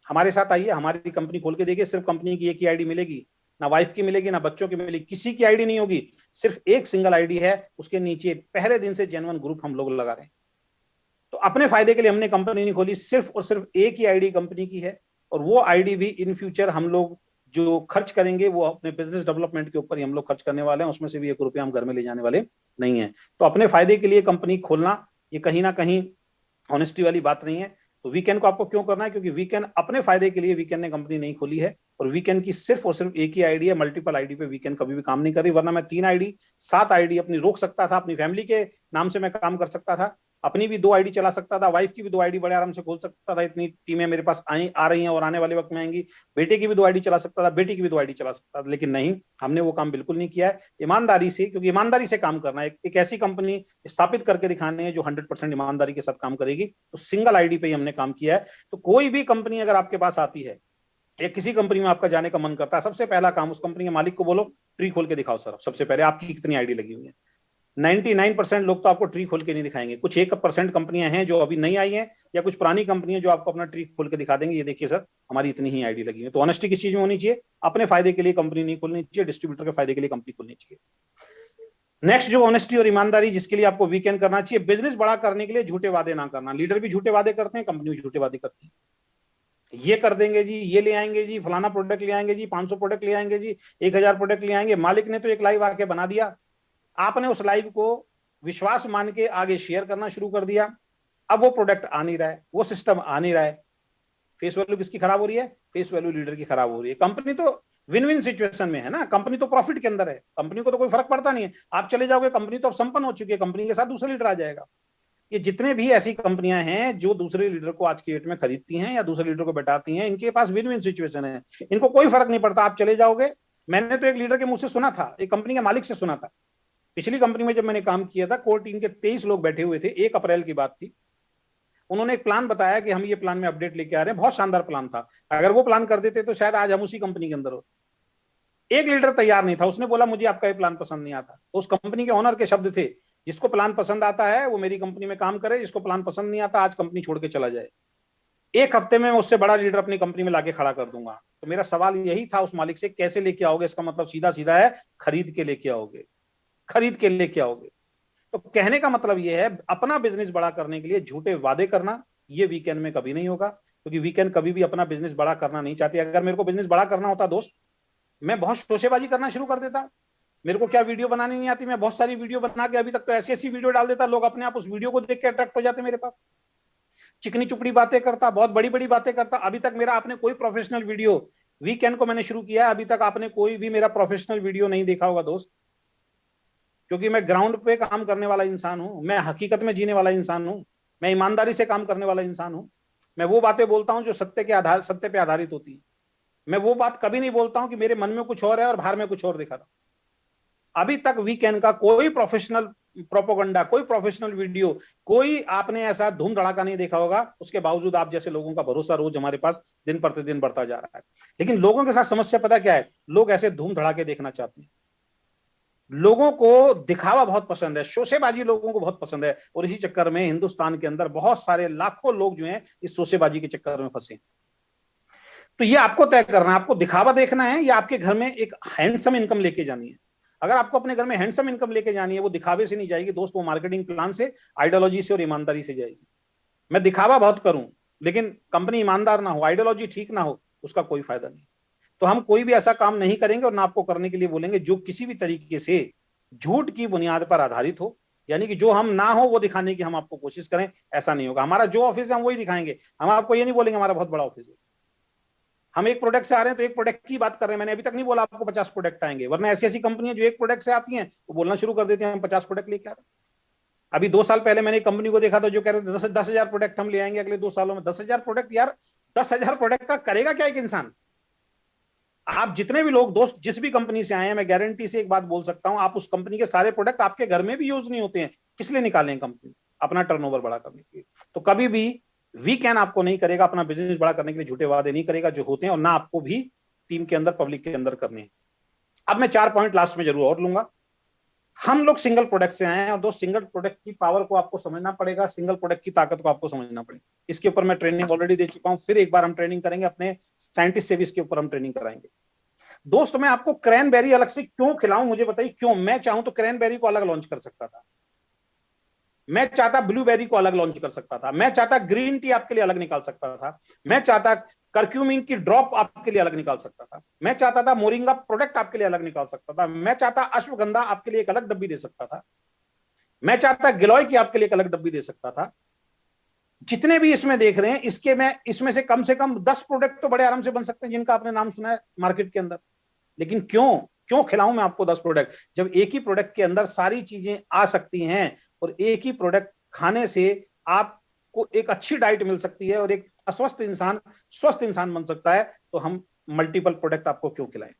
हमारे साथ आइए, हमारी कंपनी खोल के देखिए, सिर्फ कंपनी की एक ही आईडी मिलेगी, ना वाइफ की मिलेगी ना बच्चों की मिलेगी, किसी की आईडी नहीं होगी, सिर्फ एक सिंगल आईडी है, उसके नीचे पहले दिन से जेन्युइन ग्रुप हम लोग लगा रहे हैं। तो अपने फायदे के लिए हमने कंपनी नहीं खोली, सिर्फ और सिर्फ एक ही आईडी कंपनी की है, और वो आईडी भी इन फ्यूचर हम लोग जो खर्च करेंगे वो अपने बिजनेस डेवलपमेंट के ऊपर ही हम लोग खर्च करने वाले हैं, उसमें से भी 1 रुपया हम घर में ले जाने वाले नहीं है। तो अपने फायदे के लिए कंपनी खोलना ये कहीं ना कहीं ऑनेस्टी वाली बात नहीं है। तो वीकेंड को आपको क्यों करना है? क्योंकि वीकेंड अपने फायदे के लिए वीकेंड ने कंपनी नहीं खोली है, और वीकेंड की सिर्फ और सिर्फ एक ही आईडी है, मल्टीपल आईडी पे वीकेंड कभी भी काम नहीं करी। वरना मैं 3 आईडी 7 आईडी अपनी रोक सकता था, अपनी फैमिली के नाम से मैं काम कर सकता था, अपनी भी 2 आईडी चला सकता था, वाइफ की भी 2 आईडी बड़े आराम से खोल सकता था, इतनी टीमें मेरे पास आ रही हैं और आने वाले वक्त में आएंगी। बेटे की भी 2 आईडी चला सकता था, बेटी की भी 2 आईडी चला सकता था, लेकिन नहीं, हमने वो काम बिल्कुल नहीं किया है। ईमानदारी से, क्योंकि ईमानदारी से काम करना है, एक ऐसी कंपनी स्थापित करके दिखानी है जो 100% ईमानदारी के साथ काम करेगी। तो सिंगल आईडी पे ही हमने काम किया है। तो कोई भी कंपनी अगर आपके पास आती है या किसी कंपनी में आपका जाने का मन करता है, सबसे पहला काम उस कंपनी के मालिक को बोलो ट्री खोल के दिखाओ सर, सबसे पहले आपकी कितनी आईडी लगी हुई है। 99% लोग तो आपको ट्री खोल के नहीं दिखाएंगे, कुछ 1% कंपनियां हैं जो अभी नई आई हैं या कुछ पुरानी कंपनियां जो आपको अपना ट्री खोल के दिखा देंगे, ये देखिए सर हमारी इतनी ही आईडी लगी है। तो ऑनेस्टी किस चीज में होनी चाहिए? अपने फायदे के लिए कंपनी नहीं खोलनी चाहिए, डिस्ट्रीब्यूटर के फायदे के लिए कंपनी खोलनी चाहिए। नेक्स्ट जो ऑनेस्टी और ईमानदारी जिसके लिए आपको वीकेंड करना चाहिए, बिजनेस बड़ा करने के लिए झूठे वादे ना करना। लीडर भी झूठे वादे करते हैं, कंपनी भी झूठे वादे करती है, ये कर देंगे जी, ये ले आएंगे जी, फलाना प्रोडक्ट ले आएंगे जी, 500 प्रोडक्ट ले आएंगे जी, 1000 प्रोडक्ट ले आएंगे। मालिक ने तो एक लाइव आके बना दिया, आपने उस लाइव को विश्वास मान के आगे शेयर करना शुरू कर दिया, अब वो प्रोडक्ट आ नहीं रहा है, वो सिस्टम आ नहीं रहा है। फेस वैल्यू किसकी खराब हो रही है? फेस वैल्यू लीडर की खराब हो रही है। कंपनी तो विन विन सिचुएशन में है ना, कंपनी तो प्रॉफिट के अंदर है, कंपनी को तो कोई फर्क पड़ता नहीं है। आप चले जाओगे, कंपनी तो अब संपन्न हो चुकी है, कंपनी के साथ दूसरा लीडर आ जाएगा। ये जितने भी ऐसी कंपनियां हैं जो दूसरे लीडर को आज की डेट में खरीदती हैं या दूसरे लीडर को बैठाती हैं, इनके पास विन विन सिचुएशन है, इनको कोई फर्क नहीं पड़ता। आप चले जाओगे, मैंने तो एक लीडर के मुंह से सुना था, एक कंपनी के मालिक से सुना था, पिछली कंपनी में जब मैंने काम किया था, कोर टीम के 23 लोग बैठे हुए थे, 1 अप्रैल की बात थी। उन्होंने एक प्लान बताया कि हम ये प्लान में अपडेट लेके आ रहे हैं, बहुत शानदार प्लान था, अगर वो प्लान कर देते तो शायद आज हम उसी कंपनी के अंदर होते। एक लीडर तैयार नहीं था, उसने बोला मुझे आपका ये प्लान पसंद नहीं आता। तो उस कंपनी के ओनर के शब्द थे, जिसको प्लान पसंद आता है वो मेरी कंपनी में काम करे, जिसको प्लान पसंद नहीं आता आज कंपनी छोड़ के चला जाए। 1 हफ्ते में मैं उससे बड़ा लीडर अपनी कंपनी में लाके खड़ा कर दूंगा। तो मेरा सवाल यही था उस मालिक से, कैसे लेके आओगे? इसका मतलब सीधा सीधा है, खरीद के लेके आओगे, खरीद के लेके आओगे। तो कहने का मतलब यह है, अपना बिजनेस बड़ा करने के लिए झूठे वादे करना ये वीकेंड में कभी नहीं होगा, क्योंकि वीकेंड कभी भी अपना बिजनेस बड़ा करना नहीं चाहती। अगर मेरे को बिजनेस बड़ा करना होता दोस्त, मैं बहुत शोशेबाजी करना शुरू कर देता। मेरे को क्या वीडियो बनानी नहीं आती, मैं बहुत सारी वीडियो बना के अभी तक तो ऐसी ऐसी वीडियो डाल देता, लोग अपने आप उस वीडियो को देख के अट्रैक्ट हो जाते मेरे पास। चिकनी चुपड़ी बातें करता, बहुत बड़ी बड़ी बातें करता। अभी तक मेरा आपने कोई प्रोफेशनल वीडियो, वीकेंड को मैंने शुरू किया है, अभी तक आपने कोई भी मेरा प्रोफेशनल वीडियो नहीं देखा होगा दोस्त, क्योंकि मैं ग्राउंड पे काम करने वाला इंसान हूं, मैं हकीकत में जीने वाला इंसान हूं, मैं ईमानदारी से काम करने वाला इंसान हूं। मैं वो बातें बोलता हूं जो सत्य पे आधारित होती है। मैं वो बात कभी नहीं बोलता हूं कि मेरे मन में कुछ और है और बाहर में कुछ और दिखा रहा हूं। अभी तक वीकेंड का कोई प्रोफेशनल प्रोपोगंडा, कोई प्रोफेशनल वीडियो, कोई आपने ऐसा धूम धड़ाका नहीं देखा होगा। उसके बावजूद आप जैसे लोगों का भरोसा रोज हमारे पास दिन प्रतिदिन बढ़ता जा रहा है। लेकिन लोगों के साथ समस्या पता क्या है, लोग ऐसे धूम धड़ाके देखना चाहते हैं। लोगों को दिखावा बहुत पसंद है, शोशेबाजी लोगों को बहुत पसंद है, और इसी चक्कर में हिंदुस्तान के अंदर बहुत सारे लाखों लोग जो हैं इस शोशेबाजी के चक्कर में फंसे। तो ये आपको तय करना है, आपको दिखावा देखना है या आपके घर में एक हैंडसम इनकम लेके जानी है। अगर आपको अपने घर में हैंडसम इनकम लेके जानी है, वो दिखावे से नहीं जाएगी दोस्त, वो मार्केटिंग प्लान से, आइडियोलॉजी से और ईमानदारी से जाएगी। मैं दिखावा बहुत करूं लेकिन कंपनी ईमानदार ना हो, आइडियोलॉजी ठीक ना हो, उसका कोई फायदा नहीं। तो हम कोई भी ऐसा काम नहीं करेंगे और ना आपको करने के लिए बोलेंगे जो किसी भी तरीके से झूठ की बुनियाद पर आधारित हो, यानी कि जो हम ना हो वो दिखाने की हम आपको कोशिश करें, ऐसा नहीं होगा। हमारा जो ऑफिस है हम वही दिखाएंगे, हम आपको ये नहीं बोलेंगे हमारा बहुत बड़ा ऑफिस है। हम एक प्रोडक्ट से आ रहे हैं तो एक प्रोडक्ट की बात कर रहे हैं, मैंने अभी तक नहीं बोला आपको 50 प्रोडक्ट आएंगे, वरना ऐसी ऐसी कंपनियां जो एक प्रोडक्ट से आती हैं वो बोलना शुरू कर देती हैं हम 50 प्रोडक्ट लेके आ रहे हैं। अभी 2 साल पहले मैंने एक कंपनी को देखा था जो कह रहे थे 10,000 प्रोडक्ट हम ले आएंगे अगले 2 सालों में। 10,000 प्रोडक्ट यार, 10,000 प्रोडक्ट का करेगा क्या एक इंसान? आप जितने भी लोग दोस्त जिस भी कंपनी से आए हैं, मैं गारंटी से एक बात बोल सकता हूं, आप उस कंपनी के सारे प्रोडक्ट आपके घर में भी यूज नहीं होते हैं। किस लिए निकालें कंपनी? अपना टर्नओवर बड़ा करने के लिए। तो कभी भी वीकेंड आपको नहीं करेगा, अपना बिजनेस बड़ा करने के लिए झूठे वादे नहीं करेगा जो होते हैं, और ना आपको भी टीम के अंदर, पब्लिक के अंदर करने हैं। अब मैं 4 पॉइंट लास्ट में जरूर और लूंगा। हम लोग सिंगल प्रोडक्ट से आए हैं, और दोस्त सिंगल प्रोडक्ट की पावर को आपको समझना पड़ेगा, सिंगल प्रोडक्ट की ताकत को आपको समझना पड़ेगा। इसके ऊपर मैं ट्रेनिंग ऑलरेडी दे चुका हूं, फिर एक बार हम ट्रेनिंग करेंगे, अपने साइंटिस्ट से भी इसके ऊपर हम ट्रेनिंग कराएंगे। दोस्त मैं आपको क्रैनबेरी अलग से क्यों खिलाऊं, मुझे बताइए क्यों? मैं चाहूं तो क्रैनबेरी को अलग लॉन्च कर सकता था, मैं चाहता ब्लूबेरी को अलग लॉन्च कर सकता था, मैं चाहता ग्रीन टी आपके लिए अलग निकाल सकता था, मैं चाहता करक्यूमिन की ड्रॉप आपके लिए अलग निकाल सकता था, मैं चाहता था मोरिंगा प्रोडक्ट आपके लिए अलग निकाल सकता था, मैं चाहता अश्वगंधा आपके लिए एक अलग डब्बी दे सकता था, मैं चाहता गिलोय की आपके लिए एक अलग डब्बी दे सकता था। जितने भी इसमें देख रहे हैं, इसके में इसमें से कम 10 प्रोडक्ट तो बड़े आराम से बन सकते हैं जिनका आपने नाम सुना है मार्केट के अंदर। लेकिन क्यों क्यों खिलाऊं मैं आपको 10 प्रोडक्ट, जब एक ही प्रोडक्ट के अंदर सारी चीजें आ सकती हैं, और एक ही प्रोडक्ट खाने से आपको एक अच्छी डाइट मिल सकती है और एक अस्वस्थ इंसान स्वस्थ इंसान बन सकता है। तो हम मल्टीपल प्रोडक्ट आपको क्यों खिलाएं?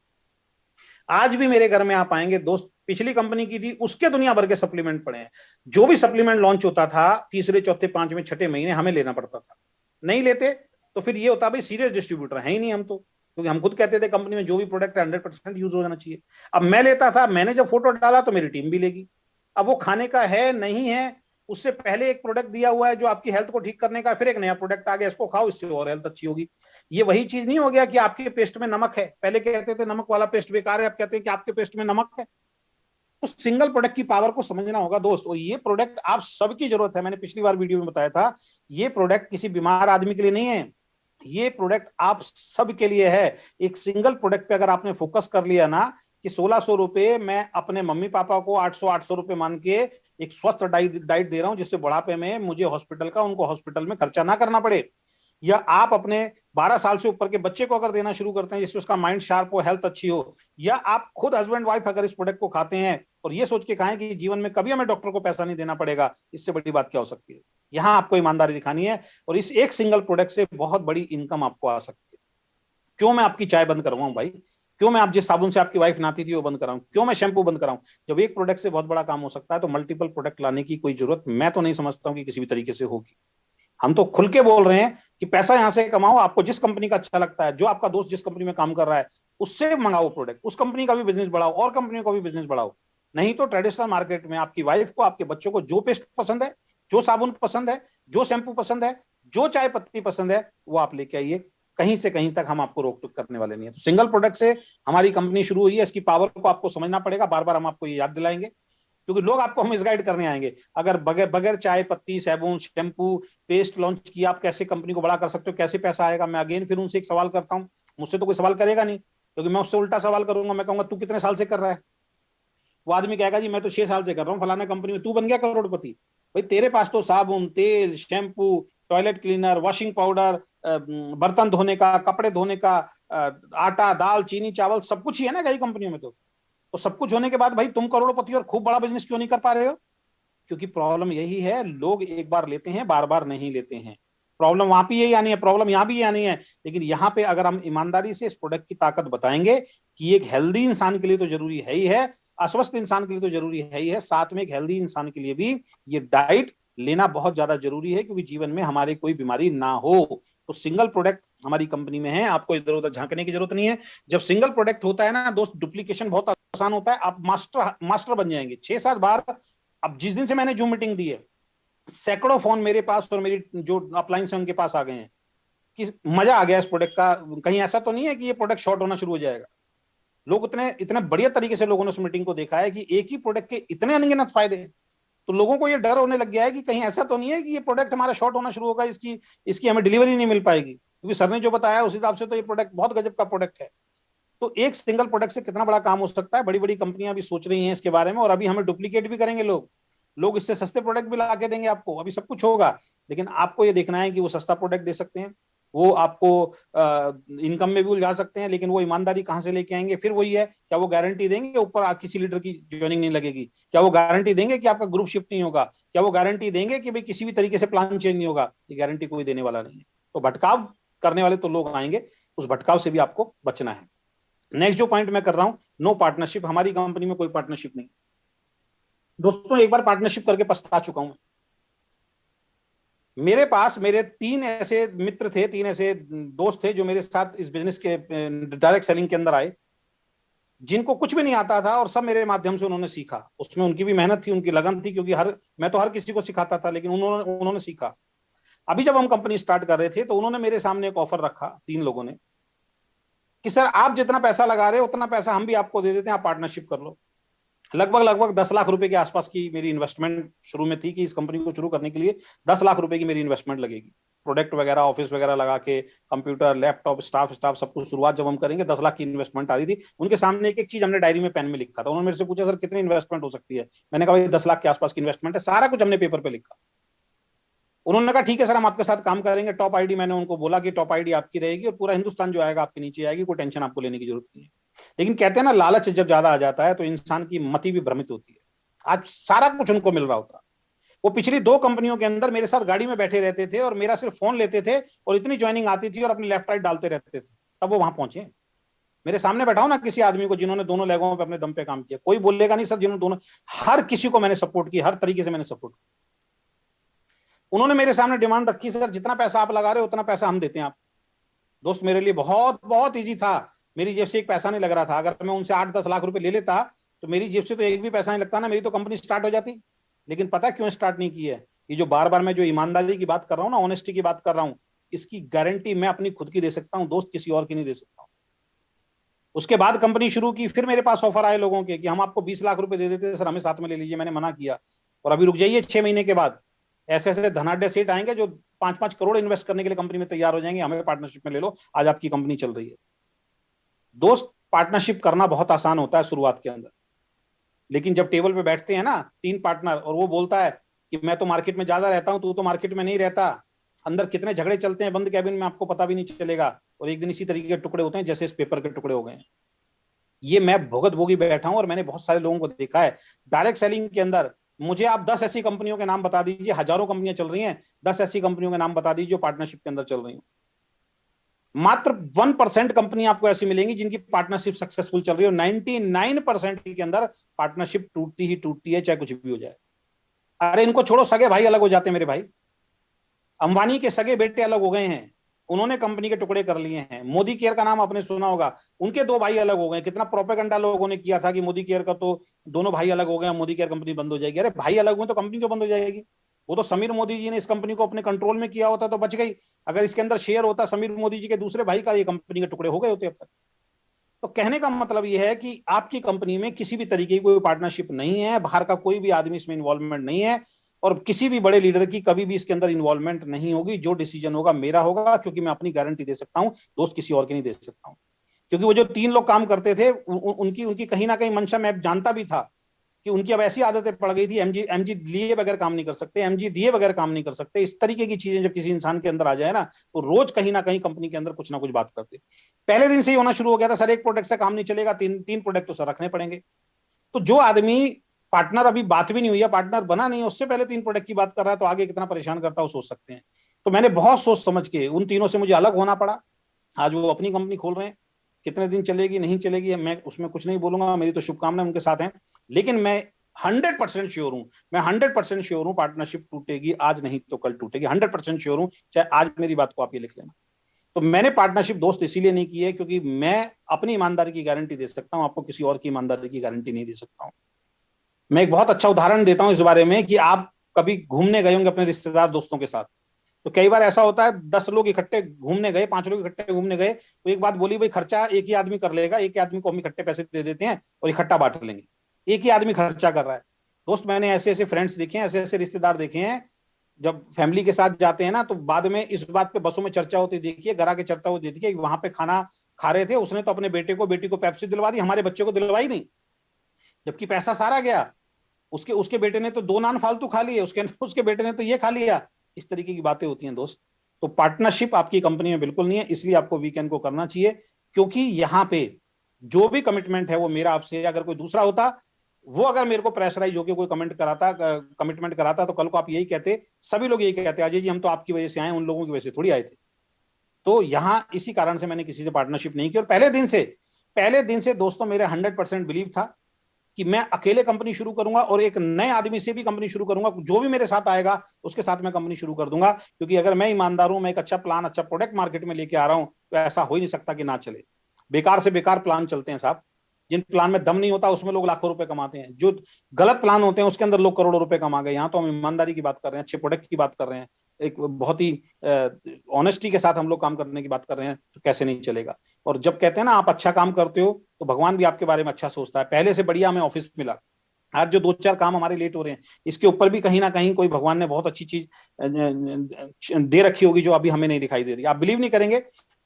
आज भी मेरे घर में आप आएंगे दोस्त, पिछली कंपनी की थी, उसके दुनिया भर के सप्लीमेंट पड़े हैं। जो भी सप्लीमेंट लॉन्च होता था तीसरे चौथे पांचवें छठे महीने हमें लेना पड़ता था। नहीं लेते तो फिर ये होता भाई सीरियस डिस्ट्रीब्यूटर है ही नहीं हम तो, क्योंकि हम खुद कहते थे कंपनी में जो भी प्रोडक्ट है 100% यूज हो जाना चाहिए। अब मैं लेता था, मैंने जब फोटो डाला तो मेरी टीम भी लेगी। अब वो खाने का है नहीं है, उससे पहले एक प्रोडक्ट दिया हुआ है जो आपकी हेल्थ को ठीक करने का, फिर एक नया प्रोडक्ट आ गया, इसको खाओ इससे और हेल्थ अच्छी होगी। ये वही चीज नहीं हो गया कि आपके पेस्ट में नमक है, पहले कहते थे नमक वाला पेस्ट बेकार है, अब कहते हैं कि आपके पेस्ट में नमक है। तो सिंगल प्रोडक्ट की पावर को समझना होगा दोस्त, और ये प्रोडक्ट आप सबकी जरूरत है। मैंने पिछली बार वीडियो में बताया था, ये प्रोडक्ट किसी बीमार आदमी के लिए नहीं है, ये प्रोडक्ट आप सब के लिए है। एक सिंगल प्रोडक्ट पे अगर आपने फोकस कर लिया ना कि 1600 रुपए मैं अपने मम्मी पापा को 800 रुपए मान के एक स्वस्थ डाइट दे रहा हूं, जिससे बुढ़ापे में मुझे हॉस्पिटल का उनको हॉस्पिटल में खर्चा ना करना पड़े, या आप अपने 12 साल से ऊपर के बच्चे को अगर देना शुरू करते हैं जिससे उसका माइंड शार्प हो, हेल्थ अच्छी हो, या आप खुद हस्बैंड वाइफ अगर इस प्रोडक्ट को खाते हैं और ये सोच के खाएं कि जीवन में कभी हमें डॉक्टर को पैसा नहीं देना पड़ेगा, इससे बड़ी बात क्या हो सकती है? यहां आपको ईमानदारी दिखानी है, और इस एक सिंगल प्रोडक्ट से बहुत बड़ी इनकम आपको आ सकती है। क्यों मैं आपकी चाय बंद करवाऊं भाई? क्यों मैं आप जिस साबुन से आपकी वाइफ नहाती थी वो बंद कराऊं? क्यों मैं शैम्पू बंद कराऊं? जब एक प्रोडक्ट से बहुत बड़ा काम हो सकता है तो मल्टीपल प्रोडक्ट लाने की कोई जरूरत मैं तो नहीं समझता हूं कि किसी भी तरीके से होगी। हम तो खुल के बोल रहे हैं कि पैसा यहां से कमाओ, आपको जिस कंपनी का अच्छा लगता है, जो आपका दोस्त जिस कंपनी में काम कर रहा है उससे मंगाओ प्रोडक्ट, उस कंपनी का भी बिजनेस बढ़ाओ और कंपनियों का भी बिजनेस बढ़ाओ। नहीं तो ट्रेडिशनल मार्केट में आपकी वाइफ को, आपके बच्चों को जो पेस्ट पसंद है, जो साबुन पसंद है, जो शैम्पू पसंद है, जो चाय पत्ती पसंद है, वो आप लेके आइए। कहीं से कहीं तक हम आपको रोक टोक करने वाले नहीं है। तो सिंगल प्रोडक्ट से हमारी कंपनी शुरू हुई है, इसकी पावर को आपको समझना पड़ेगा। बार बार हम आपको ये याद दिलाएंगे, क्योंकि लोग आपको हम मिसगाइड करने आएंगे। अगर बगैर बगैर चाय पत्ती साबुन शैम्पू पेस्ट लॉन्च किया आप कैसे कंपनी को बड़ा कर सकते हो, कैसे पैसा आएगा? मैं अगेन फिर उनसे एक सवाल करता हूं, मुझसे तो कोई सवाल करेगा नहीं, क्योंकि मैं उससे उल्टा सवाल करूंगा। मैं कहूंगा तू कितने साल से कर रहा है? वो आदमी कहेगा जी मैं तो 6 साल से कर रहा हूँ फलाना कंपनी में, तू बन गया करोड़पति। भाई तेरे पास तो साबुन तेल shampoo toilet cleaner, washing powder, बर्तन धोने का, कपड़े धोने का, आटा, दाल, चीनी, चावल, सब कुछ ही है ना कई कंपनियों में। तो सब कुछ होने के बाद भाई तुम करोड़पति और खूब बड़ा बिजनेस क्यों नहीं कर पा रहे हो? क्योंकि प्रॉब्लम यही है, लोग एक बार लेते हैं, बार बार नहीं लेते हैं। प्रॉब्लम वहां भी यही आनी है, प्रॉब्लम यहां भी आनी है। लेकिन यहाँ पे अगर हम ईमानदारी से इस प्रोडक्ट की ताकत बताएंगे कि एक हेल्दी इंसान के लिए तो जरूरी है ही है, अस्वस्थ इंसान के लिए तो जरूरी है ही है, साथ में एक हेल्दी इंसान के लिए भी ये डाइट लेना बहुत ज्यादा जरूरी है, क्योंकि जीवन में हमारे कोई बीमारी ना हो। तो सिंगल प्रोडक्ट हमारी कंपनी में है, आपको इधर उधर झांकने की जरूरत नहीं है। जब सिंगल प्रोडक्ट होता है ना दोस्त, डुप्लीकेशन बहुत आसान होता है, आप मास्टर मास्टर बन जाएंगे 6-7 बार। अब जिस दिन से मैंने जूम मीटिंग दी है, सैकड़ों फोन मेरे पास और मेरी जो अपलाइंस है उनके पास आ गए हैं कि मजा आ गया इस प्रोडक्ट का, कहीं ऐसा तो नहीं है कि ये प्रोडक्ट शॉर्ट होना शुरू हो जाएगा। लोग इतने इतने बढ़िया तरीके से लोगों ने उस मीटिंग को देखा है कि एक ही प्रोडक्ट के इतने अनगिनत फायदे हैं। तो लोगों को ये डर होने लग गया है कि कहीं ऐसा तो नहीं है कि ये प्रोडक्ट हमारा शॉर्ट होना शुरू होगा, इसकी इसकी हमें डिलीवरी नहीं मिल पाएगी, क्योंकि सर ने जो बताया उस हिसाब से तो ये प्रोडक्ट बहुत गजब का प्रोडक्ट है। तो एक सिंगल प्रोडक्ट से कितना बड़ा काम हो सकता है, बड़ी बड़ी कंपनियां भी सोच रही हैं इसके बारे में, और अभी हमें डुप्लीकेट भी करेंगे लोग। लोग इससे सस्ते प्रोडक्ट भी ला के देंगे आपको, अभी सब कुछ होगा। लेकिन आपको ये देखना है कि वो सस्ता प्रोडक्ट दे सकते हैं, वो आपको इनकम में भी उलझा सकते हैं, लेकिन वो ईमानदारी कहां से लेके आएंगे? फिर वही है, क्या वो गारंटी देंगे ऊपर किसी लीडर की ज्वाइनिंग नहीं लगेगी? क्या वो गारंटी देंगे कि आपका ग्रुप शिफ्ट नहीं होगा? क्या वो गारंटी देंगे कि भाई किसी भी तरीके से प्लान चेंज नहीं होगा? ये गारंटी कोई देने वाला नहीं है। तो भटकाव करने वाले तो लोग आएंगे, उस भटकाव से भी आपको बचना है। नेक्स्ट जो पॉइंट मैं कर रहा हूं, नो पार्टनरशिप। हमारी कंपनी में कोई पार्टनरशिप नहीं। दोस्तों एक बार पार्टनरशिप करके पछता चुका हूं। मेरे पास मेरे 3 ऐसे मित्र थे, 3 ऐसे दोस्त थे जो मेरे साथ इस बिजनेस के डायरेक्ट सेलिंग के अंदर आए, जिनको कुछ भी नहीं आता था और सब मेरे माध्यम से उन्होंने सीखा। उसमें उनकी भी मेहनत थी, उनकी लगन थी, क्योंकि मैं तो हर किसी को सिखाता था, लेकिन उन्होंने उन्होंने सीखा। अभी जब हम कंपनी स्टार्ट कर रहे थे तो उन्होंने मेरे सामने एक ऑफर रखा, 3 लोगों ने, कि सर आप जितना पैसा लगा रहे हो उतना पैसा हम भी आपको दे देते हैं, आप पार्टनरशिप कर लो। लगभग लगभग 10 लाख रुपए के आसपास की मेरी इन्वेस्टमेंट शुरू में थी, कि इस कंपनी को शुरू करने के लिए 10 लाख रुपए की मेरी इन्वेस्टमेंट लगेगी। प्रोडक्ट वगैरह, ऑफिस वगैरह लगा के, कंप्यूटर, लैपटॉप, स्टाफ स्टाफ सब कुछ, शुरुआत जब हम करेंगे 10 लाख की इन्वेस्टमेंट आ रही थी। उनके सामने एक एक चीज हमने डायरी में पेन में लिखा था। उन्होंने मेरे से पूछा सर कितनी इन्वेस्टमेंट हो सकती है? मैंने कहा भाई 10 लाख के आसपास की इन्वेस्टमेंट है। सारा कुछ हमने पेपर पे लिखा। उन्होंने कहा ठीक है सर हम आपके साथ काम करेंगे। टॉप आईडी, मैंने उनको बोला कि टॉप आईडी आपकी रहेगी और पूरा हिंदुस्तान जो आएगा आपके नीचे आएगी, कोई टेंशन आपको लेने की जरूरत नहीं है। लेकिन कहते हैं ना, लालच जब ज्यादा आ जाता है तो इंसान की मति भी भ्रमित होती है। आज सारा कुछ उनको मिल रहा होता। वो पिछली 2 कंपनियों के अंदर मेरे साथ गाड़ी में बैठे रहते थे और मेरा सिर्फ फोन लेते थे, और इतनी ज्वाइनिंग आती थी और अपनी लेफ्ट राइट डालते रहते थे, तब वो वहां पहुंचे। मेरे सामने बैठाओ ना किसी आदमी को जिन्होंने दोनों लेगों पे अपने दम पे काम किया, कोई बोलेगा नहीं सर जिन्होंने दोनों। हर किसी को मैंने सपोर्ट किया, हर तरीके से मैंने सपोर्ट किया। उन्होंने मेरे सामने डिमांड रखी, सर जितना पैसा आप लगा रहे हो उतना पैसा हम देते हैं आप। दोस्त मेरे लिए बहुत बहुत ईजी था, मेरी जेब से एक पैसा नहीं लग रहा था। अगर मैं उनसे 8-10 लाख रुपए ले लेता तो मेरी जेब से तो एक भी पैसा नहीं लगता ना, मेरी तो कंपनी स्टार्ट हो जाती। लेकिन पता क्यों स्टार्ट नहीं की है? ये जो बार बार मैं जो ईमानदारी की बात कर रहा हूँ ना, ऑनेस्टी की बात कर रहा हूँ, इसकी गारंटी मैं अपनी खुद की दे सकता हूँ दोस्त, किसी और की नहीं दे सकता हूँ। उसके बाद कंपनी शुरू की, फिर मेरे पास ऑफर आए लोगों के कि हम आपको 20 लाख रुपए दे देते, सर हमें साथ में ले लीजिए। मैंने मना किया। और अभी रुक जाइए, 6 महीने के बाद ऐसे ऐसे धनाढ्य सेठ आएंगे जो 5-5 करोड़ इन्वेस्ट करने के लिए कंपनी में तैयार हो जाएंगे, हमें पार्टनरशिप में ले लो, आज आपकी कंपनी चल रही है। दोस्त पार्टनरशिप करना बहुत आसान होता है शुरुआत के अंदर, लेकिन जब टेबल पे बैठते हैं ना 3 पार्टनर और वो बोलता है कि मैं तो मार्केट में ज्यादा रहता हूं, तू तो मार्केट में नहीं रहता, अंदर कितने झगड़े चलते हैं बंद कैबिन में आपको पता भी नहीं चलेगा, और एक दिन इसी तरीके के टुकड़े होते हैं जैसे इस पेपर के टुकड़े हो गए हैं। ये मैं भुगत भोगी बैठा हूं और मैंने बहुत सारे लोगों को देखा है डायरेक्ट सेलिंग के अंदर। मुझे आप 10 ऐसी कंपनियों के नाम बता दीजिए, हजारों कंपनियां चल रही हैं, 10 ऐसी कंपनियों के नाम बता दीजिए जो पार्टनरशिप के अंदर चल रही हो। मात्र 1% कंपनी आपको ऐसी मिलेंगी जिनकी पार्टनरशिप सक्सेसफुल चल रही हो। 99% के अंदर पार्टनरशिप टूटती ही टूटती है, चाहे कुछ भी हो जाए। अरे इनको छोड़ो, सगे भाई अलग हो जाते हैं मेरे भाई। अंबानी के सगे बेटे अलग हो गए हैं, उन्होंने कंपनी के टुकड़े कर लिए हैं। मोदी केयर का नाम आपने सुना होगा, उनके 2 भाई अलग हो गए। कितना प्रोपेगेंडा लोगों ने किया था कि मोदी केयर का तो दोनों भाई अलग हो गए, मोदी केयर कंपनी बंद हो जाएगी। अरे भाई अलग हुए तो कंपनी क्यों बंद हो जाएगी? वो तो समीर मोदी जी ने इस कंपनी को अपने कंट्रोल में किया होता तो बच गई। अगर इसके अंदर शेयर होता समीर मोदी जी के दूसरे भाई का, ये कंपनी के टुकड़े हो गए होते अब तक। तो कहने का मतलब यह है कि आपकी कंपनी में किसी भी तरीके की कोई पार्टनरशिप नहीं है, बाहर का कोई भी आदमी इसमें इन्वॉल्वमेंट नहीं है, और किसी भी बड़े लीडर की कभी भी इसके अंदर इन्वॉल्वमेंट नहीं होगी। जो डिसीजन होगा मेरा होगा, क्योंकि मैं अपनी गारंटी दे सकता हूं दोस्त, किसी और की नहीं दे सकता हूं। क्योंकि वो जो 3 लोग काम करते थे उनकी उनकी कहीं ना कहीं मंशा मैं जानता भी था। कि उनकी अब ऐसी आदतें पड़ गई थी, एमजी एमजी लिए बगैर काम नहीं कर सकते, एमजी दिए बगैर काम नहीं कर सकते। इस तरीके की चीजें जब किसी इंसान के अंदर आ जाए ना, तो रोज कहीं ना कहीं कंपनी के अंदर कुछ ना कुछ बात करते। पहले दिन से ही होना शुरू हो गया था, सर एक प्रोडक्ट से काम नहीं चलेगा, तीन तीन प्रोडक्ट तो सर रखने पड़ेंगे। तो जो आदमी पार्टनर अभी बात भी नहीं हुई है, पार्टनर बना नहीं है, उससे पहले तीन प्रोडक्ट की बात कर रहा है, तो आगे कितना परेशान करता है वो सोच सकते हैं। तो मैंने बहुत सोच समझ के उन तीनों से मुझे अलग होना पड़ा। आज वो अपनी कंपनी खोल रहे हैं, कितने दिन चलेगी नहीं चलेगी मैं उसमें कुछ नहीं बोलूंगा, मेरी तो शुभकामनाएं उनके साथ हैं। लेकिन मैं 100% श्योर हूं, मैं 100% श्योर हूं पार्टनरशिप टूटेगी आज नहीं तो कल टूटेगी, 100% श्योर हूं, चाहे आज मेरी बात को आप ये लिख लेना। तो मैंने पार्टनरशिप दोस्त इसीलिए नहीं की है क्योंकि मैं अपनी ईमानदारी की गारंटी दे सकता हूं, आपको किसी और की ईमानदारी की गारंटी नहीं दे सकता हूं। मैं एक बहुत अच्छा उदाहरण देता हूं इस बारे में कि आप कभी घूमने गए होंगे अपने रिश्तेदार दोस्तों के साथ, तो कई बार ऐसा होता है 10 लोग इकट्ठे घूमने गए, 5 लोग इकट्ठे घूमने गए, तो एक बात बोली भाई खर्चा एक ही आदमी कर लेगा, एक ही आदमी को हम इकट्ठे पैसे दे देते हैं और इकट्ठा बांट लेंगे, एक ही आदमी खर्चा कर रहा है। दोस्त मैंने ऐसे ऐसे फ्रेंड्स देखे हैं, ऐसे ऐसे रिश्तेदार देखे हैं, जब फैमिली के साथ जाते हैं ना तो बाद में इस बात पे बसों में चर्चा होती देखिए, घर आके चर्चा होती देखिए, वहां पे खाना खा रहे थे, उसने तो अपने बेटी को पेप्सी दिलवा दी, हमारे बच्चे को दिलवाई नहीं, जबकि पैसा सारा गया। उसके उसके बेटे ने तो 2 नान फालतू खा लिए, उसके उसके बेटे ने तो ये खा लिया। इस तरीके की बातें होती हैं दोस्त। तो पार्टनरशिप आपकी कंपनी में बिल्कुल नहीं है, इसलिए आपको वीकेंड को करना चाहिए, क्योंकि यहां पे जो भी कमिटमेंट है वो मेरा आपसे, अगर कोई दूसरा होता वो अगर मेरे को प्रेशराइज होकर कोई कमेंट कराता, कमिटमेंट कराता, तो कल को आप यही कहते, सभी लोग यही कहते, अजय जी हम तो आपकी वजह से आए, उन लोगों की वजह से थोड़ी आए थे। तो यहां इसी कारण से मैंने किसी से पार्टनरशिप नहीं की, और पहले दिन से दोस्तों मेरे 100% बिलीव था कि मैं अकेले कंपनी शुरू करूंगा और एक नए आदमी से भी कंपनी शुरू करूंगा, जो भी मेरे साथ आएगा उसके साथ मैं कंपनी शुरू कर दूंगा, क्योंकि अगर मैं ईमानदार हूं, मैं एक अच्छा प्लान अच्छा प्रोडक्ट मार्केट में लेके आ रहा हूं, तो ऐसा हो ही नहीं सकता कि ना चले। बेकार से बेकार प्लान चलते हैं साहब, जिन प्लान में दम नहीं होता उसमें लोग लाखों रुपए कमाते हैं, जो गलत प्लान होते हैं उसके अंदर लोग करोड़ों रुपए कमा गए। यहाँ तो हम ईमानदारी की बात कर रहे हैं, अच्छे प्रोडक्ट की बात कर रहे हैं, एक बहुत ही ऑनेस्टी के साथ हम लोग काम करने की बात कर रहे हैं, तो कैसे नहीं चलेगा। और जब कहते हैं ना आप अच्छा काम करते हो तो भगवान भी आपके बारे में अच्छा सोचता है। पहले से बढ़िया हमें ऑफिस मिला, आज जो 2-4 काम हमारे लेट हो रहे हैं, इसके ऊपर भी कहीं ना कहीं कोई भगवान ने बहुत अच्छी चीज दे रखी होगी जो अभी हमें नहीं दिखाई दे रही। आप बिलीव नहीं करेंगे,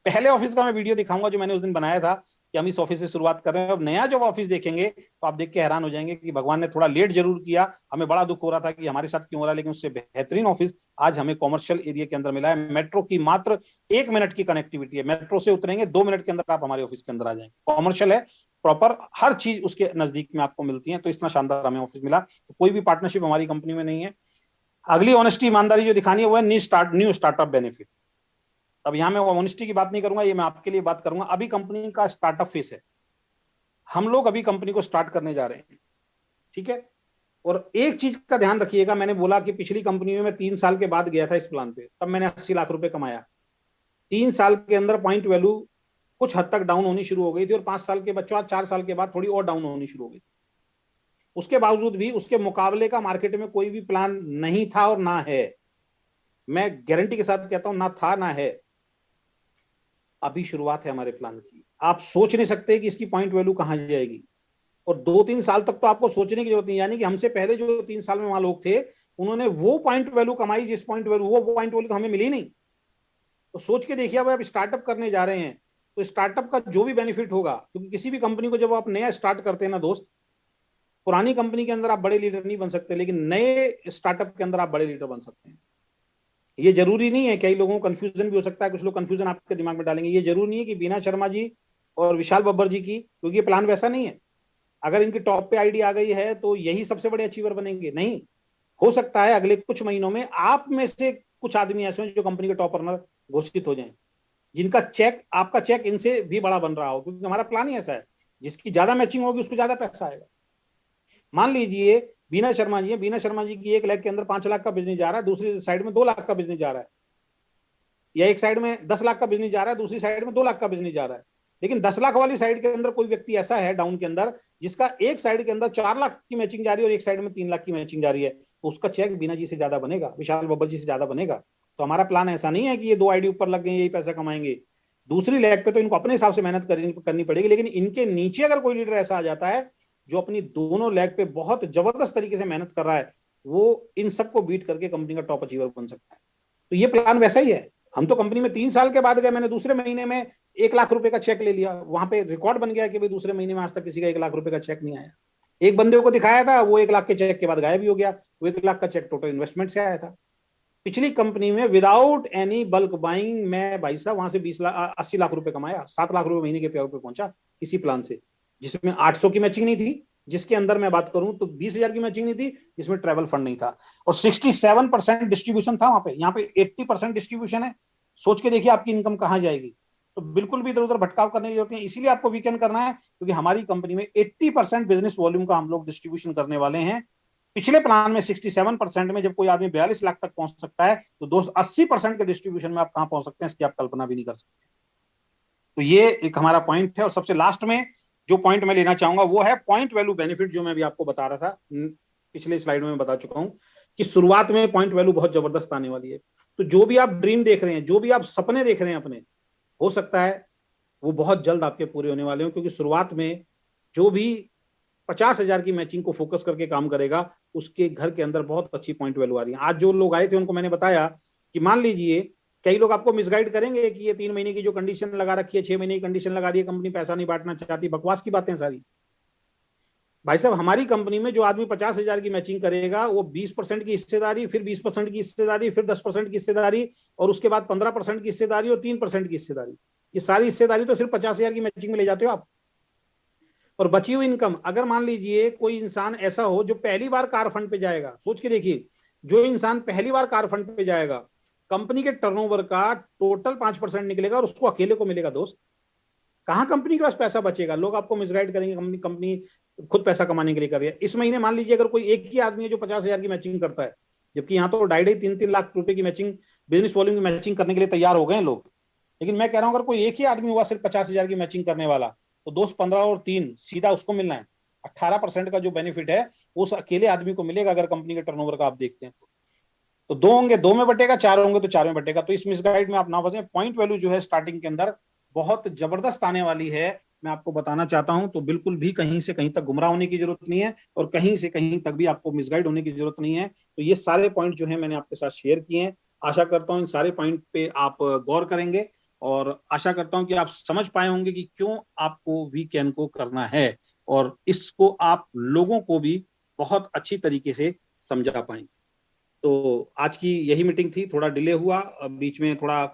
पहले ऑफिस का मैं वीडियो दिखाऊंगा जो मैंने उस दिन बनाया था कि हम इस ऑफिस से शुरुआत कर रहे हैं। अब नया जब ऑफिस देखेंगे तो आप देख के हैरान हो जाएंगे कि भगवान ने थोड़ा लेट जरूर किया, हमें बड़ा दुख हो रहा था कि हमारे साथ क्यों हो रहा है, लेकिन उससे बेहतरीन ऑफिस आज हमें कॉमर्शियल एरिया के अंदर मिला है। मेट्रो की मात्र 1 मिनट की कनेक्टिविटी है, मेट्रो से उतरेंगे 2 मिनट के अंदर आप हमारे ऑफिस के अंदर आ जाएंगे। कॉमर्शियल है प्रॉपर, हर चीज उसके नजदीक में आपको मिलती है, तो इतना शानदार हमें ऑफिस मिला। तो कोई भी पार्टनरशिप हमारी कंपनी में नहीं है। अगली ऑनेस्टी ईमानदारी जो दिखानी है वो है न्यू स्टार्टअप बेनिफिट। अब यहां मैं ऑनेस्टी की बात नहीं करूंगा, ये मैं आपके लिए बात करूंगा। अभी कंपनी का स्टार्टअप फेस है, हम लोग अभी कंपनी को स्टार्ट करने जा रहे हैं, ठीक है। और एक चीज का ध्यान रखिएगा, मैंने बोला कि पिछली कंपनी में मैं 3 साल के बाद गया था इस प्लान पे, तब मैंने 80 लाख रुपए कमाया। 3 साल के अंदर पॉइंट वैल्यू कुछ हद तक डाउन होनी शुरू हो गई थी, और 5 साल के बच्चों 4 साल के बाद थोड़ी और डाउन होनी शुरू हो गई। उसके बावजूद भी उसके मुकाबले का मार्केट में कोई भी प्लान नहीं था और ना है। मैं गारंटी के साथ कहता हूं, ना था ना है। अभी शुरुआत है हमारे प्लान की, आप सोच नहीं सकते कि इसकी पॉइंट वैल्यू कहां जाएगी। और 2-3 साल तक तो आपको सोचने की जरूरत नहीं, यानी कि हमसे पहले जो 3 साल में वहां लोग थे उन्होंने वो पॉइंट वैल्यू कमाई, जिस पॉइंट वैल्यू वो पॉइंट वैल्यू हमें मिली नहीं। तो सोच के देखिए, अब स्टार्टअप करने जा रहे हैं तो स्टार्टअप का जो भी बेनिफिट होगा, क्योंकि किसी भी कंपनी को जब आप नया स्टार्ट करते हैं ना दोस्त, पुरानी कंपनी के अंदर आप बड़े लीडर नहीं बन सकते, लेकिन नए स्टार्टअप के अंदर आप बड़े लीडर बन सकते हैं। ये जरूरी नहीं है, कई लोगों को कंफ्यूजन भी हो सकता है, कुछ लोग कंफ्यूजन आपके दिमाग में डालेंगे, ये जरूरी नहीं है कि बीना शर्मा जी और विशाल बब्बर जी की, क्योंकि ये प्लान वैसा नहीं है अगर इनकी टॉप पे आईडी आ गई है तो यही सबसे बड़े अचीवर बनेंगे, नहीं। हो सकता है अगले कुछ महीनों में आप में से कुछ आदमी ऐसे हो जो कंपनी के टॉप रनर घोषित हो जाएं, जिनका चेक, आपका चेक इनसे भी बड़ा बन रहा हो, क्योंकि हमारा प्लान ही ऐसा है, जिसकी ज्यादा मैचिंग होगी उसको ज्यादा पैसा आएगा। मान लीजिए बीना शर्मा जी की 1 लाख के अंदर 5 लाख का बिजनेस जा रहा है, दूसरी साइड में 2 लाख का बिजनेस जा रहा है, या एक साइड में 10 लाख का बिजनेस जा रहा है, दूसरी साइड में 2 लाख का बिजनेस जा रहा है। लेकिन 10 लाख वाली साइड के अंदर कोई व्यक्ति ऐसा है डाउन के अंदर जिसका एक साइड के अंदर 4 लाख की मैचिंग जा रही है और एक साइड में 3 लाख की मैचिंग जा रही है, तो उसका चेक बीना जी से ज्यादा बनेगा, विशाल बब्बर जी से ज्यादा बनेगा। तो हमारा प्लान ऐसा नहीं है कि ये 2 आईडी ऊपर लग गए यही पैसा कमाएंगे। दूसरी लेग पे तो इनको अपने हिसाब से मेहनत करनी पड़ेगी, लेकिन इनके नीचे अगर कोई लीडर ऐसा आ जाता है जो अपनी दोनों लेग पे बहुत जबरदस्त तरीके से मेहनत कर रहा है, वो इन सबको बीट करके कंपनी का टॉप अचीवर बन सकता है। तो ये प्लान वैसा ही है। हम तो कंपनी में 3 साल के बाद गए, मैंने दूसरे महीने में 1 लाख रुपए का चेक ले लिया, वहां पे रिकॉर्ड बन गया कि भाई दूसरे महीने में आज तक किसी का 1 लाख रुपए का चेक नहीं आया। एक बंदे को दिखाया था, वो 1 लाख के चेक के बाद गायब ही हो गया। वो 1 लाख का चेक टोटल इन्वेस्टमेंट से आया था। पिछली कंपनी में विदाउट एनी बल्क बाइंग मैं भाई साहब वहां से 20 लाख 80 लाख रुपए कमाया, 7 लाख रुपए महीने के पे पहुंचा किसी प्लान से, जिसमें 800 की मैचिंग नहीं थी, जिसके अंदर मैं बात करूं तो 20,000 की मैचिंग नहीं थी, जिसमें ट्रेवल फंड नहीं था, और 67% डिस्ट्रीब्यूशन था वहां पे। यहाँ पे 80% डिस्ट्रीब्यूशन है। सोच के देखिए आपकी इनकम कहां जाएगी। तो बिल्कुल भी इधर उधर भटकाव करने की जरूरत नहीं, इसीलिए आपको वीकेंड करना है, क्योंकि हमारी कंपनी में 80% बिजनेस वॉल्यूम का हम लोग डिस्ट्रीब्यूशन करने वाले हैं। पिछले प्लान में 67% में जब कोई आदमी 42 लाख तक पहुंच सकता है, तो दोस्त 80% के डिस्ट्रीब्यूशन में आप कहां पहुंच सकते हैं, इसकी आप कल्पना भी नहीं कर सकते। तो ये एक हमारा पॉइंट है। और सबसे लास्ट में जो पॉइंट मैं लेना चाहूंगा वो है पॉइंट वैल्यू बेनिफिट, जो मैं भी आपको बता रहा था, पिछले स्लाइड में मैं बता चुका हूं कि शुरुआत में पॉइंट वैल्यू बहुत जबरदस्त आने वाली है। तो जो भी आप ड्रीम देख रहे हैं, जो भी आप सपने देख रहे हैं अपने, हो सकता है वो बहुत जल्द आपके पूरे होने वाले हो, क्योंकि शुरुआत में जो भी 50,000 की मैचिंग को फोकस करके काम करेगा, उसके घर के अंदर बहुत अच्छी पॉइंट वैल्यू आ रही है। आज जो लोग आए थे उनको मैंने बताया कि मान लीजिए कई लोग आपको मिसगाइड करेंगे कि ये 3 महीने की जो कंडीशन लगा रखी है, 6 महीने की कंडीशन लगा दी है, कंपनी पैसा नहीं बांटना चाहती, बकवास की बातें सारी। भाई साहब हमारी कंपनी में जो आदमी 50,000 की मैचिंग करेगा, वो 20% की हिस्सेदारी, फिर 20% की हिस्सेदारी, फिर 10% की हिस्सेदारी, और उसके बाद 15% की हिस्सेदारी और 3% की हिस्सेदारी। ये सारी हिस्सेदारी तो सिर्फ 50,000 की मैचिंग में ले जाते हो आप। और बची हुई इनकम, अगर मान लीजिए कोई इंसान ऐसा हो जो पहली बार कार फंड पे जाएगा, सोच के देखिए, जो इंसान पहली बार कार फंड पे जाएगा, कंपनी के टर्नओवर का टोटल 5% निकलेगा और उसको अकेले को मिलेगा दोस्त। कहां कंपनी के पास पैसा बचेगा? लोग आपको मिसगाइड करेंगे, कंपनी कंपनी खुद पैसा कमाने के लिए कर रही है। इस महीने मान लीजिए अगर कोई एक ही आदमी है जो 50,000 की मैचिंग करता है, जबकि यहाँ तो 2.5-3 लाख रुपए की मैचिंग, बिजनेस वॉल्यूम की मैचिंग करने के लिए तैयार हो गए हैं लोग। लेकिन मैं कह रहा हूं अगर कोई एक ही आदमी हुआ सिर्फ 50,000 की मैचिंग करने वाला, तो दोस्त 15 और 3 सीधा उसको मिलना है। 18% का जो बेनिफिट है वो उस अकेले आदमी को मिलेगा, अगर कंपनी के टर्नओवर का आप देखते हैं तो दो होंगे 2 में बटेगा, 4 होंगे तो 4 में बटेगा। तो इस मिसगाइड में आप ना फंसे। पॉइंट वैल्यू जो है स्टार्टिंग के अंदर बहुत जबरदस्त आने वाली है, मैं आपको बताना चाहता हूं। तो बिल्कुल भी कहीं से कहीं तक गुमराह होने की जरूरत नहीं है, और कहीं से कहीं तक भी आपको मिसगाइड होने की जरूरत नहीं है। तो ये सारे पॉइंट जो है मैंने आपके साथ शेयर किए हैं। आशा करता हूं इन सारे पॉइंट पे आप गौर करेंगे, और आशा करता हूं कि आप समझ पाए होंगे कि क्यों आपको वीकेंड को करना है, और इसको आप लोगों को भी बहुत अच्छी तरीके से समझा पाएंगे। तो आज की यही मीटिंग थी, थोड़ा डिले हुआ, बीच में थोड़ा